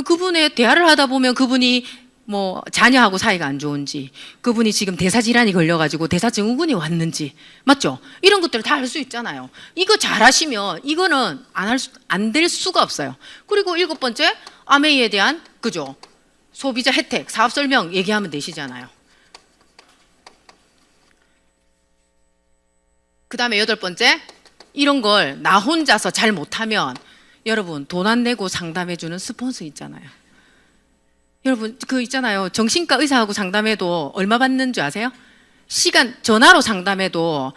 그분의 대화를 하다 보면 그분이 뭐 자녀하고 사이가 안 좋은지 그분이 지금 대사질환이 걸려가지고 대사증후군이 왔는지 맞죠? 이런 것들을 다 알 수 있잖아요. 이거 잘하시면 이거는 안 될 수가 없어요. 그리고 7번째 아메이에 대한 그죠 소비자 혜택 사업 설명 얘기하면 되시잖아요. 그 다음에 8번째 이런 걸 나 혼자서 잘 못하면 여러분 돈 안 내고 상담해주는 스폰서 있잖아요. 여러분 그 있잖아요 정신과 의사하고 상담해도 얼마 받는 줄 아세요? 시간 전화로 상담해도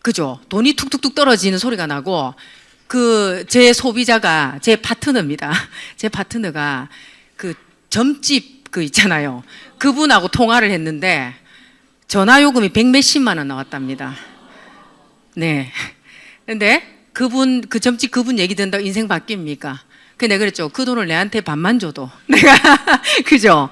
그죠 돈이 툭툭툭 떨어지는 소리가 나고 그 제 소비자가 제 파트너입니다. 제 파트너가 그 점집 그 있잖아요 그분하고 통화를 했는데 전화 요금이 100몇십만 원 나왔답니다. 네. 근데 그 점집 그분 얘기 듣는다고 인생 바뀝니까? 그 내가 그랬죠. 그 돈을 내한테 반만 줘도 내가 그죠?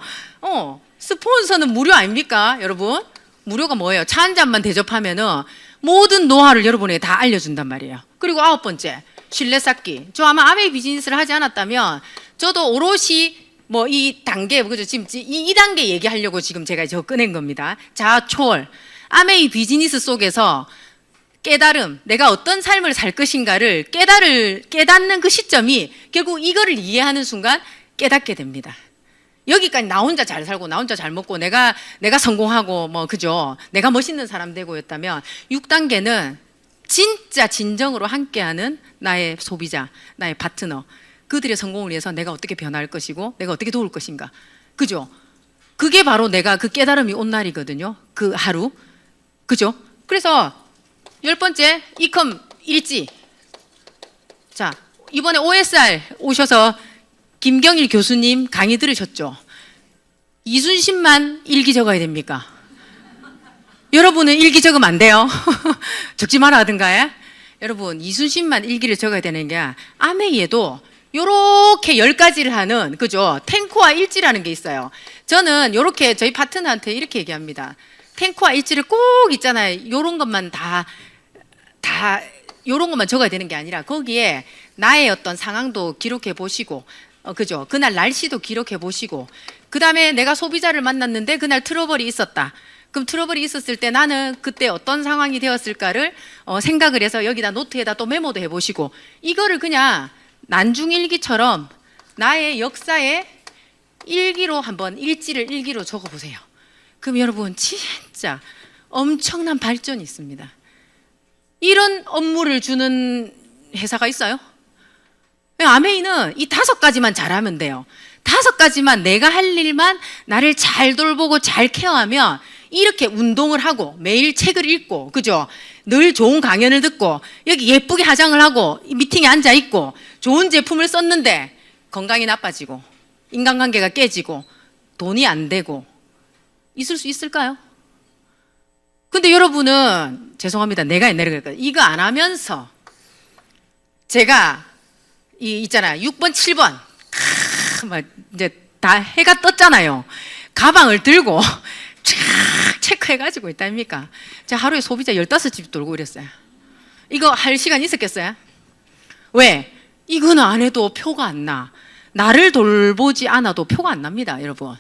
스폰서는 무료 아닙니까, 여러분? 무료가 뭐예요? 차 한 잔만 대접하면은 모든 노하우를 여러분에게 다 알려준단 말이에요. 그리고 9번째 신뢰 쌓기. 저 아마 아메이 비즈니스를 하지 않았다면 저도 오롯이 뭐 이 단계 그죠? 지금 이 단계 얘기하려고 지금 제가 저 꺼낸 겁니다. 자초월 아메이 비즈니스 속에서 깨달음, 내가 어떤 삶을 살 것인가를 깨닫는 그 시점이 결국 이거를 이해하는 순간 깨닫게 됩니다. 여기까지 나 혼자 잘 살고 나 혼자 잘 먹고 내가 성공하고 뭐 그죠? 내가 멋있는 사람 되고였다면 6단계는 진짜 진정으로 함께하는 나의 소비자, 나의 파트너, 그들의 성공을 위해서 내가 어떻게 변화할 것이고 내가 어떻게 도울 것인가, 그죠? 그게 바로 내가 그 깨달음이 온 날이거든요. 그 하루, 그죠? 그래서 10번째 이컴 일지. 자 이번에 OSR 오셔서 김경일 교수님 강의 들으셨죠? 이순신만 일기 적어야 됩니까? 여러분은 일기 적으면 안 돼요. 적지 마라 하든가. 여러분 이순신만 일기를 적어야 되는 게 아메이에도 요렇게 10가지를 하는 그죠? 탱크와 일지라는 게 있어요. 저는 요렇게 저희 파트너한테 이렇게 얘기합니다. 탱크와 일지를 꼭 있잖아요. 요런 것만 다 요런 것만 적어야 되는 게 아니라 거기에 나의 어떤 상황도 기록해 보시고 그죠? 그날 날씨도 기록해 보시고 그 다음에 내가 소비자를 만났는데 그날 트러블이 있었다. 그럼 트러블이 있었을 때 나는 그때 어떤 상황이 되었을까를 생각을 해서 여기다 노트에다 또 메모도 해보시고 이거를 그냥 난중일기처럼 나의 역사의 일기로 한번 일기로 적어보세요. 그럼 여러분 진짜 엄청난 발전이 있습니다. 이런 업무를 주는 회사가 있어요? 아메이는 이 5가지만 잘하면 돼요. 5가지만 내가 할 일만 나를 잘 돌보고 잘 케어하면 이렇게 운동을 하고 매일 책을 읽고, 그죠? 늘 좋은 강연을 듣고 여기 예쁘게 화장을 하고 미팅에 앉아 있고 좋은 제품을 썼는데 건강이 나빠지고 인간관계가 깨지고 돈이 안 되고 있을 수 있을까요? 근데 여러분은 죄송합니다. 내가 옛날에 그랬거든요. 이거 안 하면서 제가 있잖아요. 6번, 7번 막 이제 다 해가 떴잖아요. 가방을 들고 쫙 체크해가지고 있다 아닙니까? 제가 하루에 소비자 15집 돌고 이랬어요. 이거 할 시간 있었겠어요? 왜? 이거는 안 해도 표가 안 나. 나를 돌보지 않아도 표가 안 납니다, 여러분.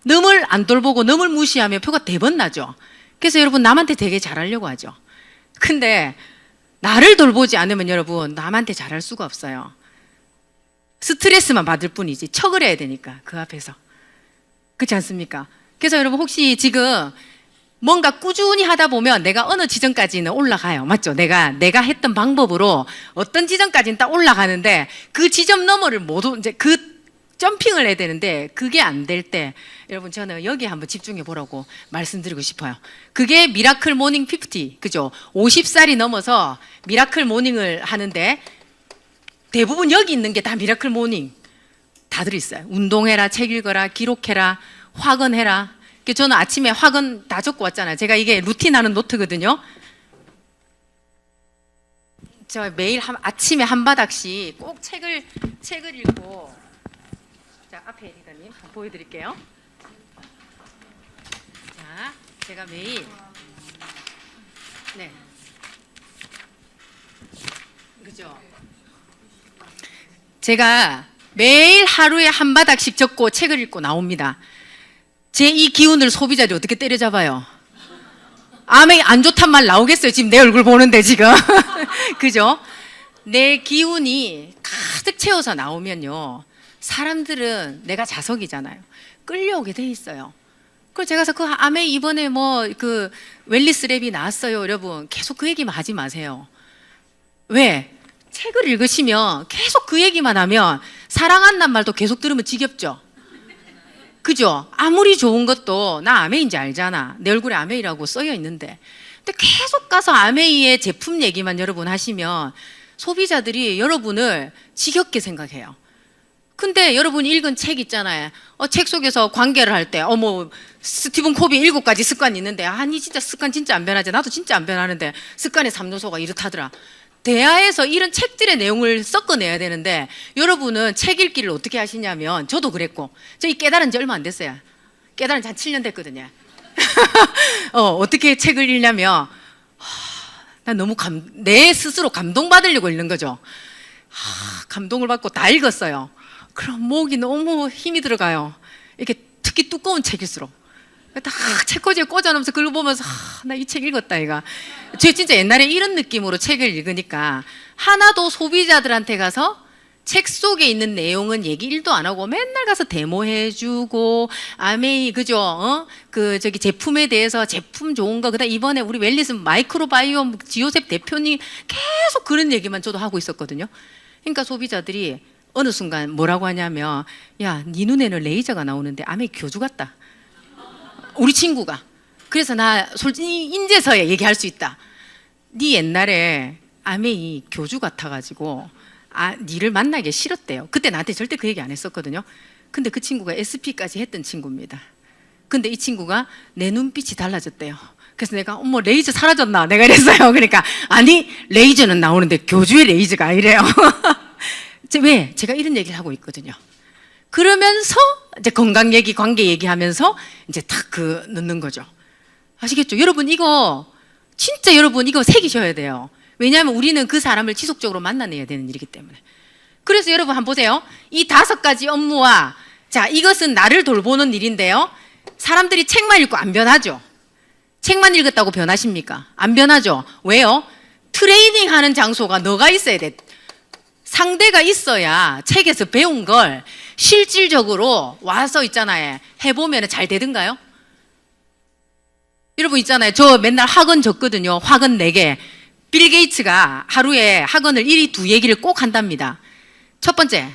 남을 안 돌보고 남을 무시하면 표가 대번 나죠. 그래서 여러분 남한테 되게 잘하려고 하죠. 근데 나를 돌보지 않으면 여러분 남한테 잘할 수가 없어요. 스트레스만 받을 뿐이지 척을 해야 되니까 그 앞에서. 그렇지 않습니까? 그래서 여러분 혹시 지금 뭔가 꾸준히 하다 보면 내가 어느 지점까지는 올라가요. 맞죠? 내가 했던 방법으로 어떤 지점까지는 딱 올라가는데 그 지점 너머를 모두 이제 그 점핑을 해야 되는데 그게 안 될 때 여러분 저는 여기에 한번 집중해 보라고 말씀드리고 싶어요. 그게 미라클 모닝 50, 그죠? 50살이 넘어서 미라클 모닝을 하는데 대부분 여기 있는 게 다 미라클 모닝 다 들어있어요. 운동해라, 책 읽어라, 기록해라, 확언해라. 저는 아침에 확언 다 적고 왔잖아요. 제가 이게 루틴하는 노트거든요. 저 매일 아침에 한 바닥씩 꼭 책을 읽고, 자 앞에 리더님 한번 보여드릴게요. 자, 제가 매일 그죠? 제가 매일 하루에 한 바닥씩 적고 책을 읽고 나옵니다. 제 이 기운을 소비자들이 어떻게 때려잡아요? 암에 안 좋단 말 나오겠어요? 지금 내 얼굴 보는데 지금. 그죠? 내 기운이 가득 채워서 나오면요. 사람들은 내가 자석이잖아요. 끌려오게 돼 있어요. 그래서 제가 그 암에 이번에 그 웰리스 랩이 나왔어요. 여러분 계속 그 얘기만 하지 마세요. 왜? 책을 읽으시면 계속 그 얘기만 하면 사랑한다는 말도 계속 들으면 지겹죠? 그죠? 아무리 좋은 것도 나 아메이인지 알잖아. 내 얼굴에 아메이라고 써여 있는데. 근데 계속 가서 아메이의 제품 얘기만 여러분 하시면 소비자들이 여러분을 지겹게 생각해요. 근데 여러분이 읽은 책 있잖아요. 책 속에서 관계를 할 때, 스티븐 코비 7가지 습관이 있는데, 아니, 진짜 습관 진짜 안 변하지. 나도 진짜 안 변하는데, 습관의 3요소가 이렇다더라. 대하에서 이런 책들의 내용을 섞어내야 되는데 여러분은 책 읽기를 어떻게 하시냐면 저도 그랬고 저 이 깨달은 지 얼마 안 됐어요. 깨달은 지 한 7년 됐거든요. 어떻게 책을 읽냐면 난 너무 내 스스로 감동받으려고 읽는 거죠. 감동을 받고 다 읽었어요. 그럼 목이 너무 힘이 들어가요. 이렇게 특히 두꺼운 책일수록 딱 책꽂이에 꽂아놓으면서 그걸 보면서 나 이 책 읽었다 이가. 제가 진짜 옛날에 이런 느낌으로 책을 읽으니까 하나도 소비자들한테 가서 책 속에 있는 내용은 얘기 1도 안 하고 맨날 가서 데모해주고 아메이 그죠? 저기 제품에 대해서 제품 좋은 거 그다음 이번에 우리 웰리스 마이크로바이옴 지요셉 대표님 계속 그런 얘기만 저도 하고 있었거든요. 그러니까 소비자들이 어느 순간 뭐라고 하냐면 야, 네 눈에는 레이저가 나오는데 아메이 교주 같다. 우리 친구가. 그래서 나 솔직히 인제서야 얘기할 수 있다. 네 옛날에 아메이 교주 같아가지고 니를 만나기 싫었대요. 그때 나한테 절대 그 얘기 안 했었거든요. 근데 그 친구가 SP까지 했던 친구입니다. 근데 이 친구가 내 눈빛이 달라졌대요. 그래서 내가 어머 레이저 사라졌나 내가 이랬어요. 그러니까 아니 레이저는 나오는데 교주의 레이저가 아니래요. 왜? 제가 이런 얘기를 하고 있거든요. 그러면서 이제 건강 얘기, 관계 얘기하면서 이제 딱 넣는 거죠. 아시겠죠? 여러분 이거 진짜 여러분 이거 새기셔야 돼요. 왜냐하면 우리는 그 사람을 지속적으로 만나내야 되는 일이기 때문에. 그래서 여러분 한번 보세요. 이 5가지 업무와 자 이것은 나를 돌보는 일인데요. 사람들이 책만 읽고 안 변하죠? 책만 읽었다고 변하십니까? 안 변하죠? 왜요? 트레이닝하는 장소가 너가 있어야 돼. 상대가 있어야 책에서 배운 걸 실질적으로 와서 있잖아요. 해보면 잘 되던가요? 여러분 있잖아요. 저 맨날 학원 적거든요. 학원 4개. 빌 게이츠가 하루에 학원을 1위 2얘기를 꼭 한답니다. 첫 번째,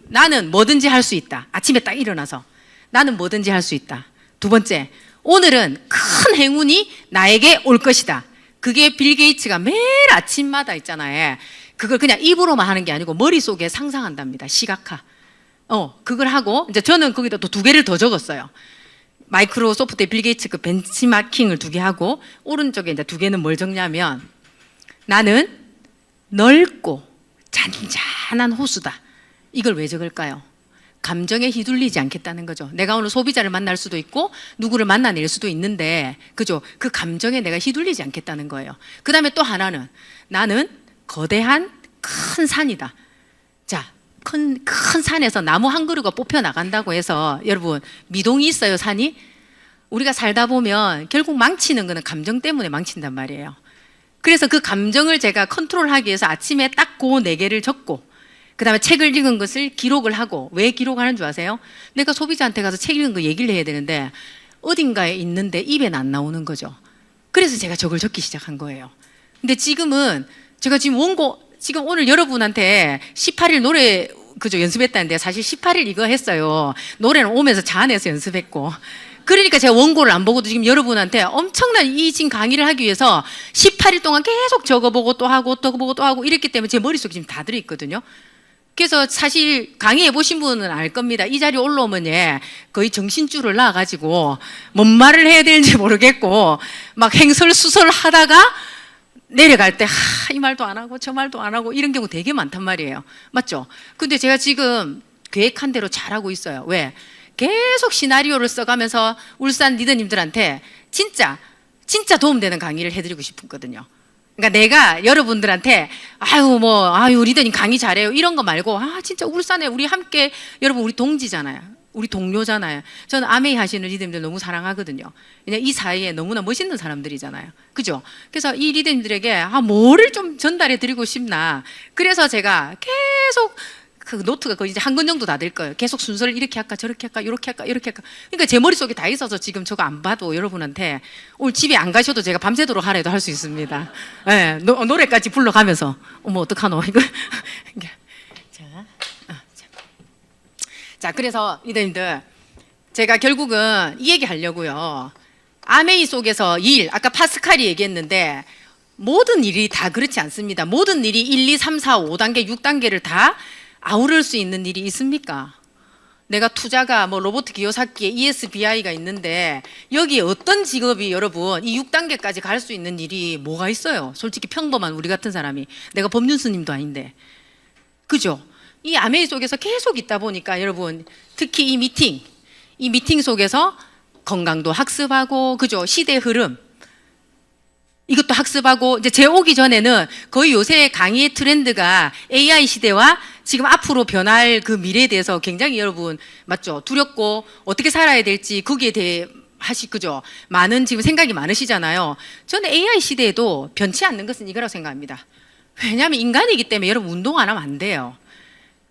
나는 뭐든지 할 수 있다. 아침에 딱 일어나서 나는 뭐든지 할 수 있다. 두 번째, 오늘은 큰 행운이 나에게 올 것이다. 그게 빌 게이츠가 매일 아침마다 있잖아요. 그걸 그냥 입으로만 하는 게 아니고 머릿속에 상상한답니다. 시각화. 그걸 하고 이제 저는 거기다 또 2개를 더 적었어요. 마이크로소프트의 빌 게이츠 그 벤치마킹을 2개 하고 오른쪽에 이제 2개는 뭘 적냐면 나는 넓고 잔잔한 호수다. 이걸 왜 적을까요? 감정에 휘둘리지 않겠다는 거죠. 내가 오늘 소비자를 만날 수도 있고 누구를 만나낼 수도 있는데 그죠? 그 감정에 내가 휘둘리지 않겠다는 거예요. 그 다음에 또 하나는 나는 거대한 큰 산이다. 자, 큰 산에서 나무 한 그루가 뽑혀 나간다고 해서 여러분 미동이 있어요, 산이? 우리가 살다 보면 결국 망치는 거는 감정 때문에 망친단 말이에요. 그래서 그 감정을 제가 컨트롤하기 위해서 아침에 딱 그 4개를 적고 그 다음에 책을 읽은 것을 기록을 하고 왜 기록하는 줄 아세요? 내가 소비자한테 가서 책 읽은 거 얘기를 해야 되는데 어딘가에 있는데 입에는 안 나오는 거죠. 그래서 제가 저걸 적기 시작한 거예요. 근데 지금은 제가 지금 지금 오늘 여러분한테 18일 노래 그죠 연습했다는데 사실 18일 이거 했어요. 노래는 오면서 차 안에서 연습했고 그러니까 제가 원고를 안 보고도 지금 여러분한테 엄청난 이 지금 강의를 하기 위해서 18일 동안 계속 적어보고 또 하고 또 보고 또 하고 이랬기 때문에 제 머릿속에 지금 다 들어있거든요. 그래서 사실 강의해 보신 분은 알 겁니다. 이 자리에 올라오면 거의 정신줄을 놔가지고 뭔 말을 해야 되는지 모르겠고 막 행설수설 하다가 내려갈 때 이 말도 안 하고 저 말도 안 하고 이런 경우 되게 많단 말이에요. 맞죠? 근데 제가 지금 계획한 대로 잘하고 있어요. 왜? 계속 시나리오를 써가면서 울산 리더님들한테 진짜 도움되는 강의를 해드리고 싶거든요. 그러니까 내가 여러분들한테 아유 리더님 강의 잘해요 이런 거 말고 진짜 울산에 우리 함께 여러분 우리 동지잖아요. 우리 동료잖아요. 저는 아메이 하시는 리더님들 너무 사랑하거든요. 왜냐면 이 사이에 너무나 멋있는 사람들이잖아요. 그죠? 그래서 이 리더님들에게 뭐를 좀 전달해 드리고 싶나. 그래서 제가 계속 그 노트가 거의 이제 한 권 정도 다 될 거예요. 계속 순서를 이렇게 할까 저렇게 할까 이렇게 할까 이렇게 할까. 그러니까 제 머릿속에 다 있어서 지금 저거 안 봐도 여러분한테 오늘 집에 안 가셔도 제가 밤새도록 하래도 할 수 있습니다. 네, 노래까지 불러가면서 어머 어떡하노 이거. 자, 그래서 리더님들 제가 결국은 이 얘기 하려고요. 아메이 속에서 일, 아까 파스칼이 얘기했는데 모든 일이 다 그렇지 않습니다. 모든 일이 1, 2, 3, 4, 5단계, 6단계를 다 아우를 수 있는 일이 있습니까? 내가 투자가 로버트 기요사키의 ESBI가 있는데 여기 어떤 직업이 여러분 이 6단계까지 갈 수 있는 일이 뭐가 있어요? 솔직히 평범한 우리 같은 사람이. 내가 법륜스님도 아닌데. 그죠? 이 아메이 속에서 계속 있다 보니까 여러분 특히 이 미팅 속에서 건강도 학습하고 그죠? 시대 흐름 이것도 학습하고 이제 제 오기 전에는 거의 요새 강의의 트렌드가 AI 시대와 지금 앞으로 변할 그 미래에 대해서 굉장히 여러분 맞죠? 두렵고 어떻게 살아야 될지 거기에 대해 그죠? 많은 지금 생각이 많으시잖아요. 저는 AI 시대에도 변치 않는 것은 이거라고 생각합니다. 왜냐하면 인간이기 때문에 여러분 운동 안 하면 안 돼요.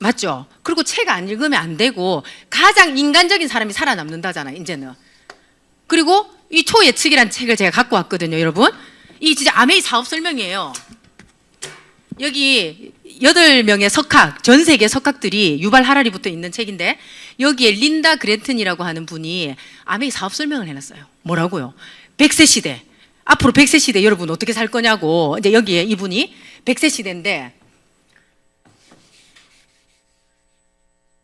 맞죠? 그리고 책 안 읽으면 안 되고 가장 인간적인 사람이 살아남는다잖아요, 이제는. 그리고 이 초예측이라는 책을 제가 갖고 왔거든요, 여러분. 이 진짜 아메이 사업 설명이에요. 여기 8명의 석학, 전 세계 석학들이 유발 하라리부터 있는 책인데 여기에 린다 그랜튼이라고 하는 분이 아메이 사업 설명을 해놨어요. 뭐라고요? 100세 시대. 앞으로 100세 시대 여러분 어떻게 살 거냐고. 이제 여기에 이분이 100세 시대인데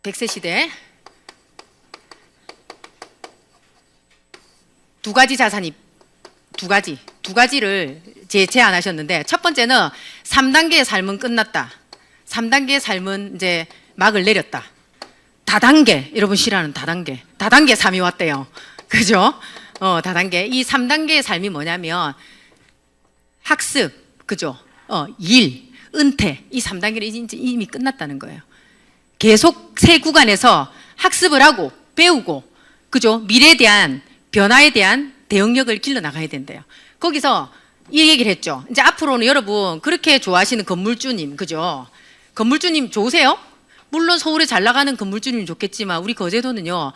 100세 시대 두 가지를 제안하셨는데 첫 번째는 3단계의 삶은 끝났다. 3단계의 삶은 이제 막을 내렸다. 다단계, 여러분 싫어하는 다단계 삶이 왔대요. 그죠? 다단계. 이 3단계의 삶이 뭐냐면 학습, 그죠? 일, 은퇴. 이 3단계는 이미 끝났다는 거예요. 계속 새 구간에서 학습을 하고 배우고 그죠? 미래에 대한 변화에 대한 대응력을 길러 나가야 된대요. 거기서 이 얘기를 했죠. 이제 앞으로는 여러분 그렇게 좋아하시는 건물주님 그죠? 건물주님 좋으세요? 물론 서울에 잘 나가는 건물주님 좋겠지만 우리 거제도는요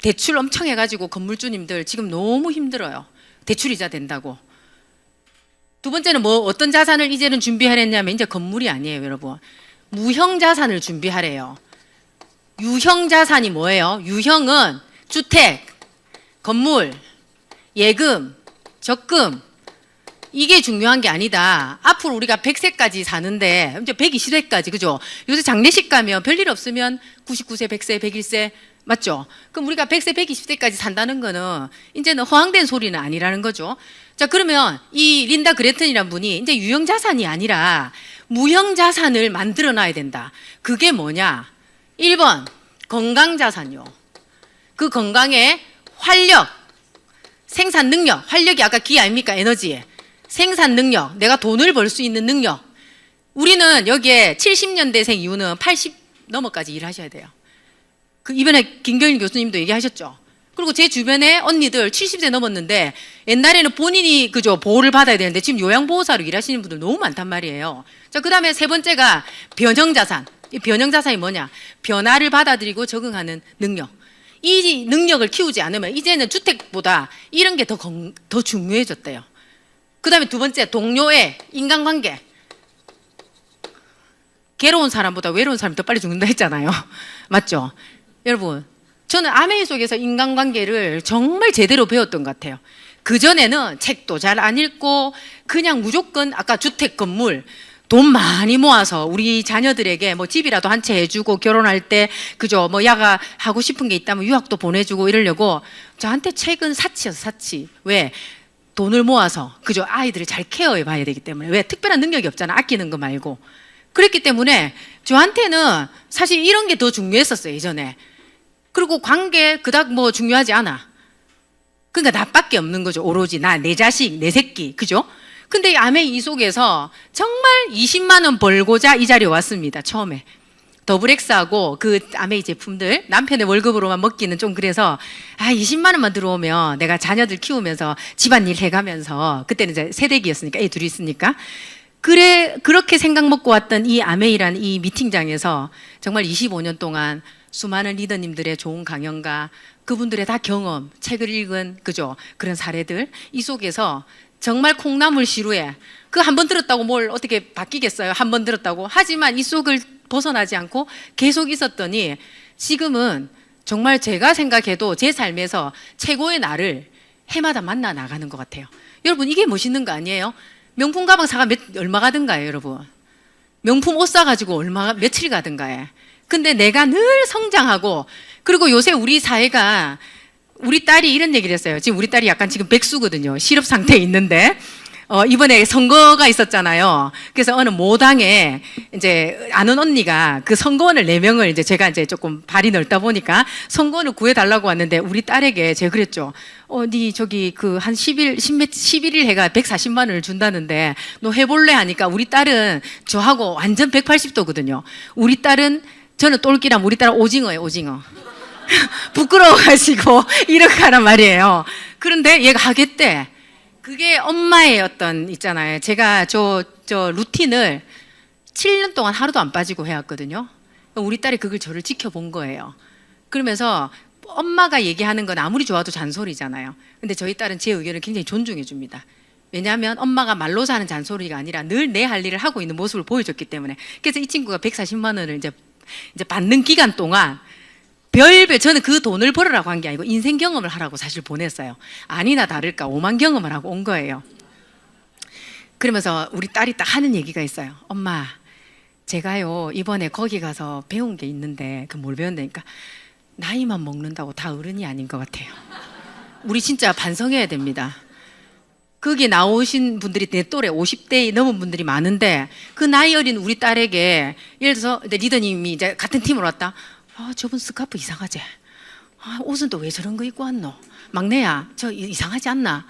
대출 엄청 해가지고 건물주님들 지금 너무 힘들어요. 대출이자 된다고. 두 번째는 뭐 어떤 자산을 이제는 준비하랬냐면 이제 건물이 아니에요, 여러분. 무형 자산을 준비하래요. 유형 자산이 뭐예요? 유형은 주택, 건물, 예금, 적금. 이게 중요한 게 아니다. 앞으로 우리가 100세까지 사는데 이제 120세까지 그죠? 요새 장례식 가면 별일 없으면 99세, 100세, 101세 맞죠? 그럼 우리가 100세, 120세까지 산다는 거는 이제는 허황된 소리는 아니라는 거죠. 자, 그러면 이 린다 그레튼이란 분이 이제 유형 자산이 아니라 무형 자산을 만들어 놔야 된다. 그게 뭐냐? 1번 건강 자산요. 그 건강에 활력, 생산 능력, 활력이 아까 기 아닙니까? 에너지. 생산 능력, 내가 돈을 벌 수 있는 능력. 우리는 여기에 70년대생 이후는 80 넘어까지 일하셔야 돼요. 그 이번에 김경일 교수님도 얘기하셨죠. 그리고 제 주변에 언니들 70세 넘었는데 옛날에는 본인이 그죠 보호를 받아야 되는데 지금 요양보호사로 일하시는 분들 너무 많단 말이에요. 자, 그다음에 세 번째가 변형자산. 이 변형자산이 뭐냐? 변화를 받아들이고 적응하는 능력. 이 능력을 키우지 않으면 이제는 주택보다 이런 게 더 중요해졌대요. 그다음에 두 번째 동료의 인간관계. 괴로운 사람보다 외로운 사람이 더 빨리 죽는다 했잖아요. 맞죠? 여러분, 저는 아메이 속에서 인간관계를 정말 제대로 배웠던 것 같아요. 그전에는 책도 잘 안 읽고 그냥 무조건 아까 주택, 건물, 돈 많이 모아서 우리 자녀들에게 뭐 집이라도 한 채 해주고 결혼할 때 그죠 뭐 야가 하고 싶은 게 있다면 유학도 보내주고 이러려고 저한테 책은 사치였어, 사치. 왜? 돈을 모아서 그죠 아이들을 잘 케어해 봐야 되기 때문에. 왜? 특별한 능력이 없잖아, 아끼는 거 말고. 그랬기 때문에 저한테는 사실 이런 게 더 중요했었어요, 예전에. 그리고 관계 그닥 뭐 중요하지 않아. 그러니까 나밖에 없는 거죠. 오로지 나, 내 자식, 내 새끼, 그죠? 근데 이 아메 이 속에서 정말 20만 원 벌고자 이 자리에 왔습니다, 처음에. 더블엑스하고 그 아메이 제품들 남편의 월급으로만 먹기는 좀 그래서 20만 원만 들어오면 내가 자녀들 키우면서 집안일 해가면서 그때는 이제 세대기였으니까 애 둘이 있으니까 그렇게 생각 먹고 왔던 이 아메이라는 이 미팅장에서 정말 25년 동안 수많은 리더님들의 좋은 강연과 그분들의 다 경험, 책을 읽은 그죠 그런 사례들 이 속에서 정말 콩나물 시루에 그 한 번 들었다고 뭘 어떻게 바뀌겠어요? 한 번 들었다고. 하지만 이 속을 벗어나지 않고 계속 있었더니 지금은 정말 제가 생각해도 제 삶에서 최고의 나를 해마다 만나 나가는 것 같아요. 여러분, 이게 멋있는 거 아니에요? 명품 가방 사가 얼마 가든가요, 여러분. 명품 옷 사가지고 며칠 가든가요. 근데 내가 늘 성장하고, 그리고 요새 우리 사회가, 우리 딸이 이런 얘기를 했어요. 지금 우리 딸이 약간 지금 백수거든요. 실업 상태에 있는데 이번에 선거가 있었잖아요. 그래서 어느 모당에 이제 아는 언니가 그 선거원을 4명을 이제 제가 이제 조금 발이 넓다 보니까 선거원을 구해달라고 왔는데 우리 딸에게 제가 그랬죠. 니 저기 그 한 11일 해가 140만 원을 준다는데 너 해볼래 하니까 우리 딸은 저하고 완전 180도거든요. 우리 딸은 저는 똘끼라면 우리 딸은 오징어예요, 오징어. 부끄러워가지고 이렇게 하란 말이에요. 그런데 얘가 하겠대. 그게 엄마의 어떤 있잖아요. 제가 저 루틴을 7년 동안 하루도 안 빠지고 해왔거든요. 우리 딸이 그걸 저를 지켜본 거예요. 그러면서 엄마가 얘기하는 건 아무리 좋아도 잔소리잖아요. 근데 저희 딸은 제 의견을 굉장히 존중해 줍니다. 왜냐하면 엄마가 말로 하는 잔소리가 아니라 늘 내 할 일을 하고 있는 모습을 보여줬기 때문에. 그래서 이 친구가 140만 원을 이제 받는 기간 동안 저는 그 돈을 벌으라고 한 게 아니고 인생 경험을 하라고 사실 보냈어요. 아니나 다를까 5만 경험을 하고 온 거예요. 그러면서 우리 딸이 딱 하는 얘기가 있어요. 엄마, 제가요 이번에 거기 가서 배운 게 있는데 그 뭘 배운다니까 나이만 먹는다고 다 어른이 아닌 것 같아요. 우리 진짜 반성해야 됩니다. 거기 나오신 분들이 내 또래 50대 넘은 분들이 많은데 그 나이 어린 우리 딸에게 예를 들어서 리더님이 이제 같은 팀으로 왔다. 저분 스카프 이상하지? 옷은 또 왜 저런 거 입고 왔노? 막내야, 저 이상하지 않나?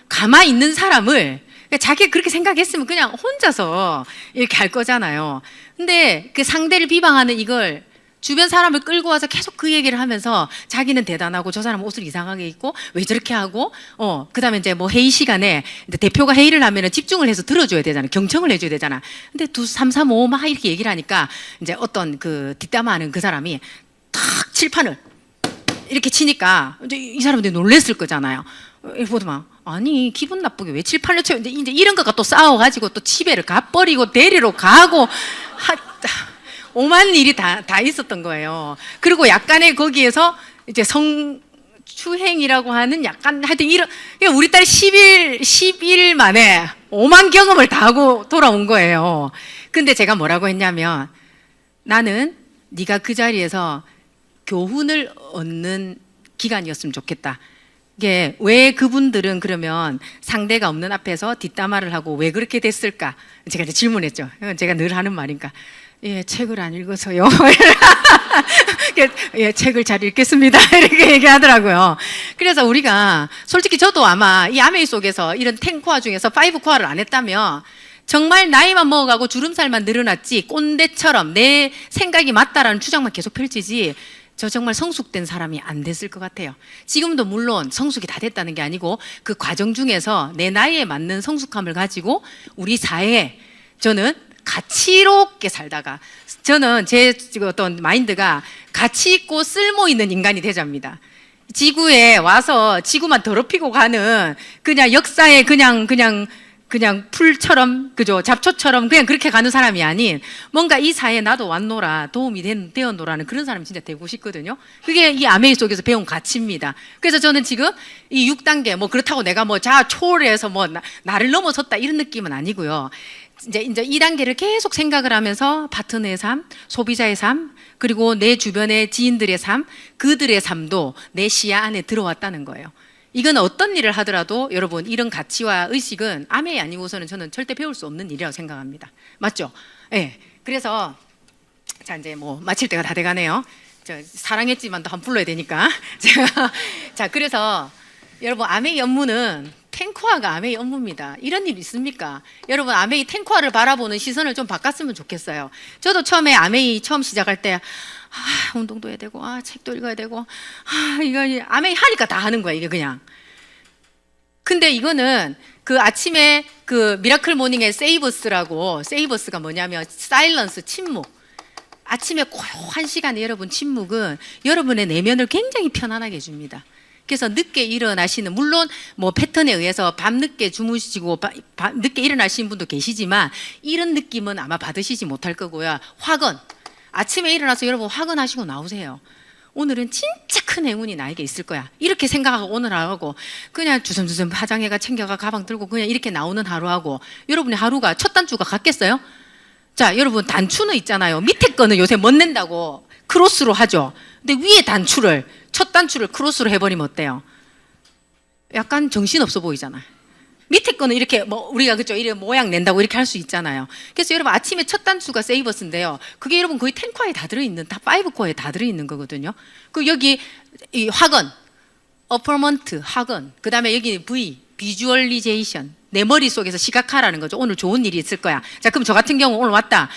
가만히 있는 사람을 자기가 그렇게 생각했으면 그냥 혼자서 이렇게 할 거잖아요. 근데 그 상대를 비방하는 이걸 주변 사람을 끌고 와서 계속 그 얘기를 하면서 자기는 대단하고 저 사람은 옷을 이상하게 입고 왜 저렇게 하고 그다음에 이제 뭐 회의 시간에 대표가 회의를 하면은 집중을 해서 들어줘야 되잖아. 경청을 해줘야 되잖아. 근데 3, 4, 5 막 이렇게 얘기를 하니까 이제 어떤 그 뒷담화하는 그 사람이 탁 칠판을 이렇게 치니까 이제 이 사람들이 놀랬을 거잖아요. 보더만 아니 기분 나쁘게 왜 7, 8년 채 이제 이런 거가 또 싸워가지고 또 집에를 가버리고 데리러 가고 오만 일이 다 있었던 거예요. 그리고 약간의 거기에서 이제 성추행이라고 하는 약간 하여튼 이런 그러니까 우리 딸이 10일 만에 오만 경험을 다 하고 돌아온 거예요. 근데 제가 뭐라고 했냐면 나는 네가 그 자리에서 교훈을 얻는 기간이었으면 좋겠다. 이게 왜 그분들은 그러면 상대가 없는 앞에서 뒷담화를 하고 왜 그렇게 됐을까? 제가 이제 질문했죠. 제가 늘 하는 말이니까. 예, 책을 안 읽어서요. 예, 책을 잘 읽겠습니다. 이렇게 얘기하더라고요. 그래서 우리가 솔직히 저도 아마 이 아메이 속에서 이런 10코어 중에서 5코어를 안 했다면 정말 나이만 먹어가고 주름살만 늘어났지 꼰대처럼 내 생각이 맞다라는 주장만 계속 펼치지 저 정말 성숙된 사람이 안 됐을 것 같아요. 지금도 물론 성숙이 다 됐다는 게 아니고 그 과정 중에서 내 나이에 맞는 성숙함을 가지고 우리 사회에 저는 가치롭게 살다가 저는 제 어떤 마인드가 가치 있고 쓸모 있는 인간이 되자입니다. 지구에 와서 지구만 더럽히고 가는 그냥 역사에 그냥 풀처럼 그죠 잡초처럼 그냥 그렇게 가는 사람이 아닌 뭔가 이 사회에 나도 왔노라 도움이 되었노라는 그런 사람이 진짜 되고 싶거든요. 그게 이 아메이 속에서 배운 가치입니다. 그래서 저는 지금 이 6단계 뭐 그렇다고 내가 뭐 초월해서 뭐 나를 넘어섰다 이런 느낌은 아니고요. 이제 2단계를 계속 생각을 하면서 파트너의 삶, 소비자의 삶, 그리고 내 주변의 지인들의 삶, 그들의 삶도 내 시야 안에 들어왔다는 거예요. 이건 어떤 일을 하더라도 여러분 이런 가치와 의식은 아메이 아니고서는 저는 절대 배울 수 없는 일이라고 생각합니다. 맞죠? 예. 네. 그래서 자 이제 뭐 마칠 때가 다 돼가네요. 저 사랑했지만도 한번 불러야 되니까 제가 자 그래서 여러분 아메이 업무는 10코어가 아메이 업무입니다. 이런 일 있습니까? 여러분 아메이 10코어를 바라보는 시선을 좀 바꿨으면 좋겠어요. 저도 처음에 아메이 처음 시작할 때 운동도 해야 되고 책도 읽어야 되고 이거 아메이 하니까 다 하는 거야 이게 그냥. 근데 이거는 그 아침에 그 미라클 모닝의 세이버스가 뭐냐면 사일런스 침묵. 아침에 고요한 시간에 여러분 침묵은 여러분의 내면을 굉장히 편안하게 해줍니다. 그래서 늦게 일어나시는 물론 뭐 패턴에 의해서 밤늦게 주무시고 늦게 일어나시는 분도 계시지만 이런 느낌은 아마 받으시지 못할 거고요. 화건 아침에 일어나서 여러분 화건하시고 나오세요. 오늘은 진짜 큰 행운이 나에게 있을 거야. 이렇게 생각하고 오늘 하고 그냥 주섬주섬 화장해가 챙겨가 가방 들고 그냥 이렇게 나오는 하루하고 여러분의 하루가 첫 단추가 같겠어요? 자 여러분 단추는 있잖아요. 밑에 거는 요새 못 낸다고 크로스로 하죠. 근데 위에 첫 단추를 크로스로 해버리면 어때요? 약간 정신없어 보이잖아요. 밑에 거는 이렇게 뭐 우리가 그죠 이렇게 모양 낸다고 이렇게 할 수 있잖아요. 그래서 여러분 아침에 첫 단추가 세이버스인데요. 그게 여러분 거의 10코어에 다 들어있는 다 5코어에 다 들어있는 거거든요. 그 여기 이 화건, 어퍼먼트, 화건, 그 다음에 여기 V, 비주얼리제이션, 내 머릿속에서 시각화라는 거죠. 오늘 좋은 일이 있을 거야. 자 그럼 저 같은 경우 오늘 왔다.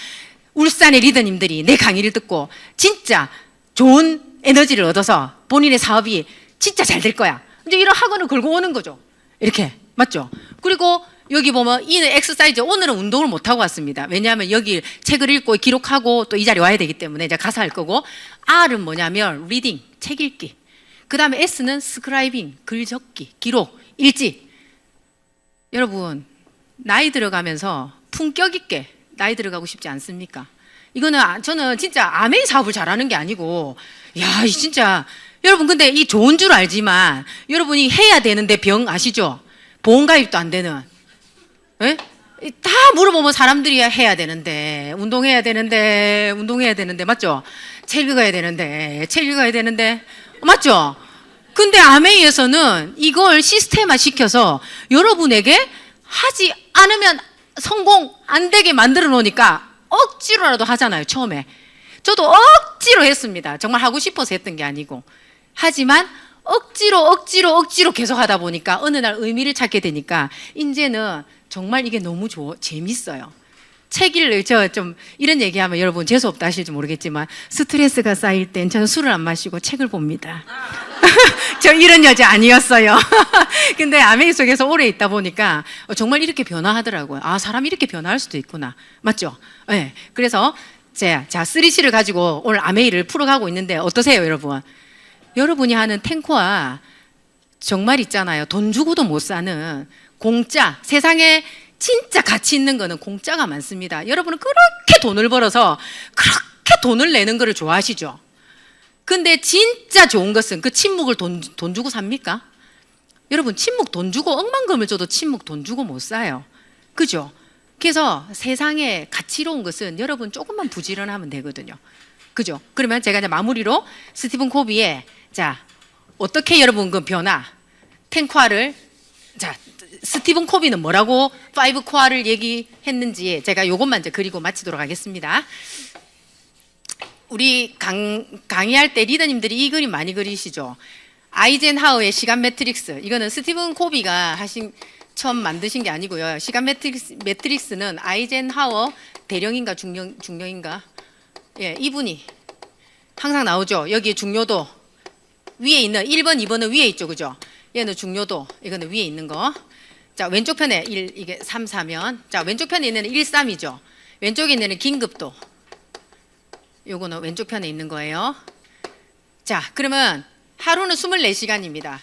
울산의 리더님들이 내 강의를 듣고 진짜 좋은 에너지를 얻어서 본인의 사업이 진짜 잘 될 거야. 이제 이런 학원을 걸고 오는 거죠. 이렇게 맞죠? 그리고 여기 보면 이 엑서사이즈 오늘은 운동을 못 하고 왔습니다. 왜냐하면 여기 책을 읽고 기록하고 또 이 자리에 와야 되기 때문에 이제 가서 할 거고 R은 뭐냐면 리딩 책 읽기. 그 다음에 S는 스크라이빙 글 적기 기록 일지. 여러분 나이 들어가면서 품격 있게 나이 들어가고 싶지 않습니까? 이거는 저는 진짜 아메이 사업을 잘하는 게 아니고 야 진짜 여러분 근데 이 좋은 줄 알지만 여러분이 해야 되는데 병 아시죠? 보험가입도 안 되는 에? 다 물어보면 사람들이 해야 되는데 운동해야 되는데 맞죠? 책 읽어야 되는데 맞죠? 근데 아메이에서는 이걸 시스템화 시켜서 여러분에게 하지 않으면 성공 안 되게 만들어 놓으니까 억지로라도 하잖아요. 처음에 저도 억지로 했습니다. 정말 하고 싶어서 했던 게 아니고 하지만 억지로 계속 하다 보니까 어느 날 의미를 찾게 되니까 이제는 정말 이게 너무 재밌어요. 책을 좀 이런 얘기하면 여러분 재수없다 하실지 모르겠지만 스트레스가 쌓일 땐 저는 술을 안 마시고 책을 봅니다. 저 이런 여자 아니었어요. 근데 아메이 속에서 오래 있다 보니까 정말 이렇게 변화하더라고요. 아 사람이 이렇게 변화할 수도 있구나. 맞죠? 네. 그래서 자 3C를 가지고 오늘 아메이를 풀어가고 있는데 어떠세요 여러분? 여러분이 하는 10코어 정말 있잖아요. 돈 주고도 못 사는 공짜, 세상에 진짜 가치 있는 거는 공짜가 많습니다. 여러분은 그렇게 돈을 벌어서 그렇게 돈을 내는 거를 좋아하시죠. 근데 진짜 좋은 것은 그 침묵을 돈 주고 삽니까? 여러분, 침묵 돈 주고 억만금을 줘도 침묵 돈 주고 못 사요. 그죠? 그래서 세상에 가치로운 것은 여러분 조금만 부지런하면 되거든요. 그죠? 그러면 제가 이제 마무리로 스티븐 코비의 자, 어떻게 여러분 그 변화, 10코어를 자, 스티븐 코비는 뭐라고 5코어를 얘기했는지 제가 요것만 이제 그리고 마치도록 하겠습니다. 우리 강의할 때 리더님들이 이 그림 많이 그리시죠? 아이젠하워의 시간 매트릭스. 이거는 스티븐 코비가 처음 만드신 게 아니고요. 시간 매트릭스는 아이젠하워 대령인가 중령인가? 예, 이분이 항상 나오죠. 여기 중요도 위에 있는 1번, 2번은 위에 있죠, 그죠? 얘는 중요도, 이거는 위에 있는 거. 자, 왼쪽 편에 1, 이게 3, 4면. 자, 왼쪽 편에 있는 1, 3이죠. 왼쪽에 있는 긴급도. 요거는 왼쪽 편에 있는 거예요. 자, 그러면 하루는 24시간입니다.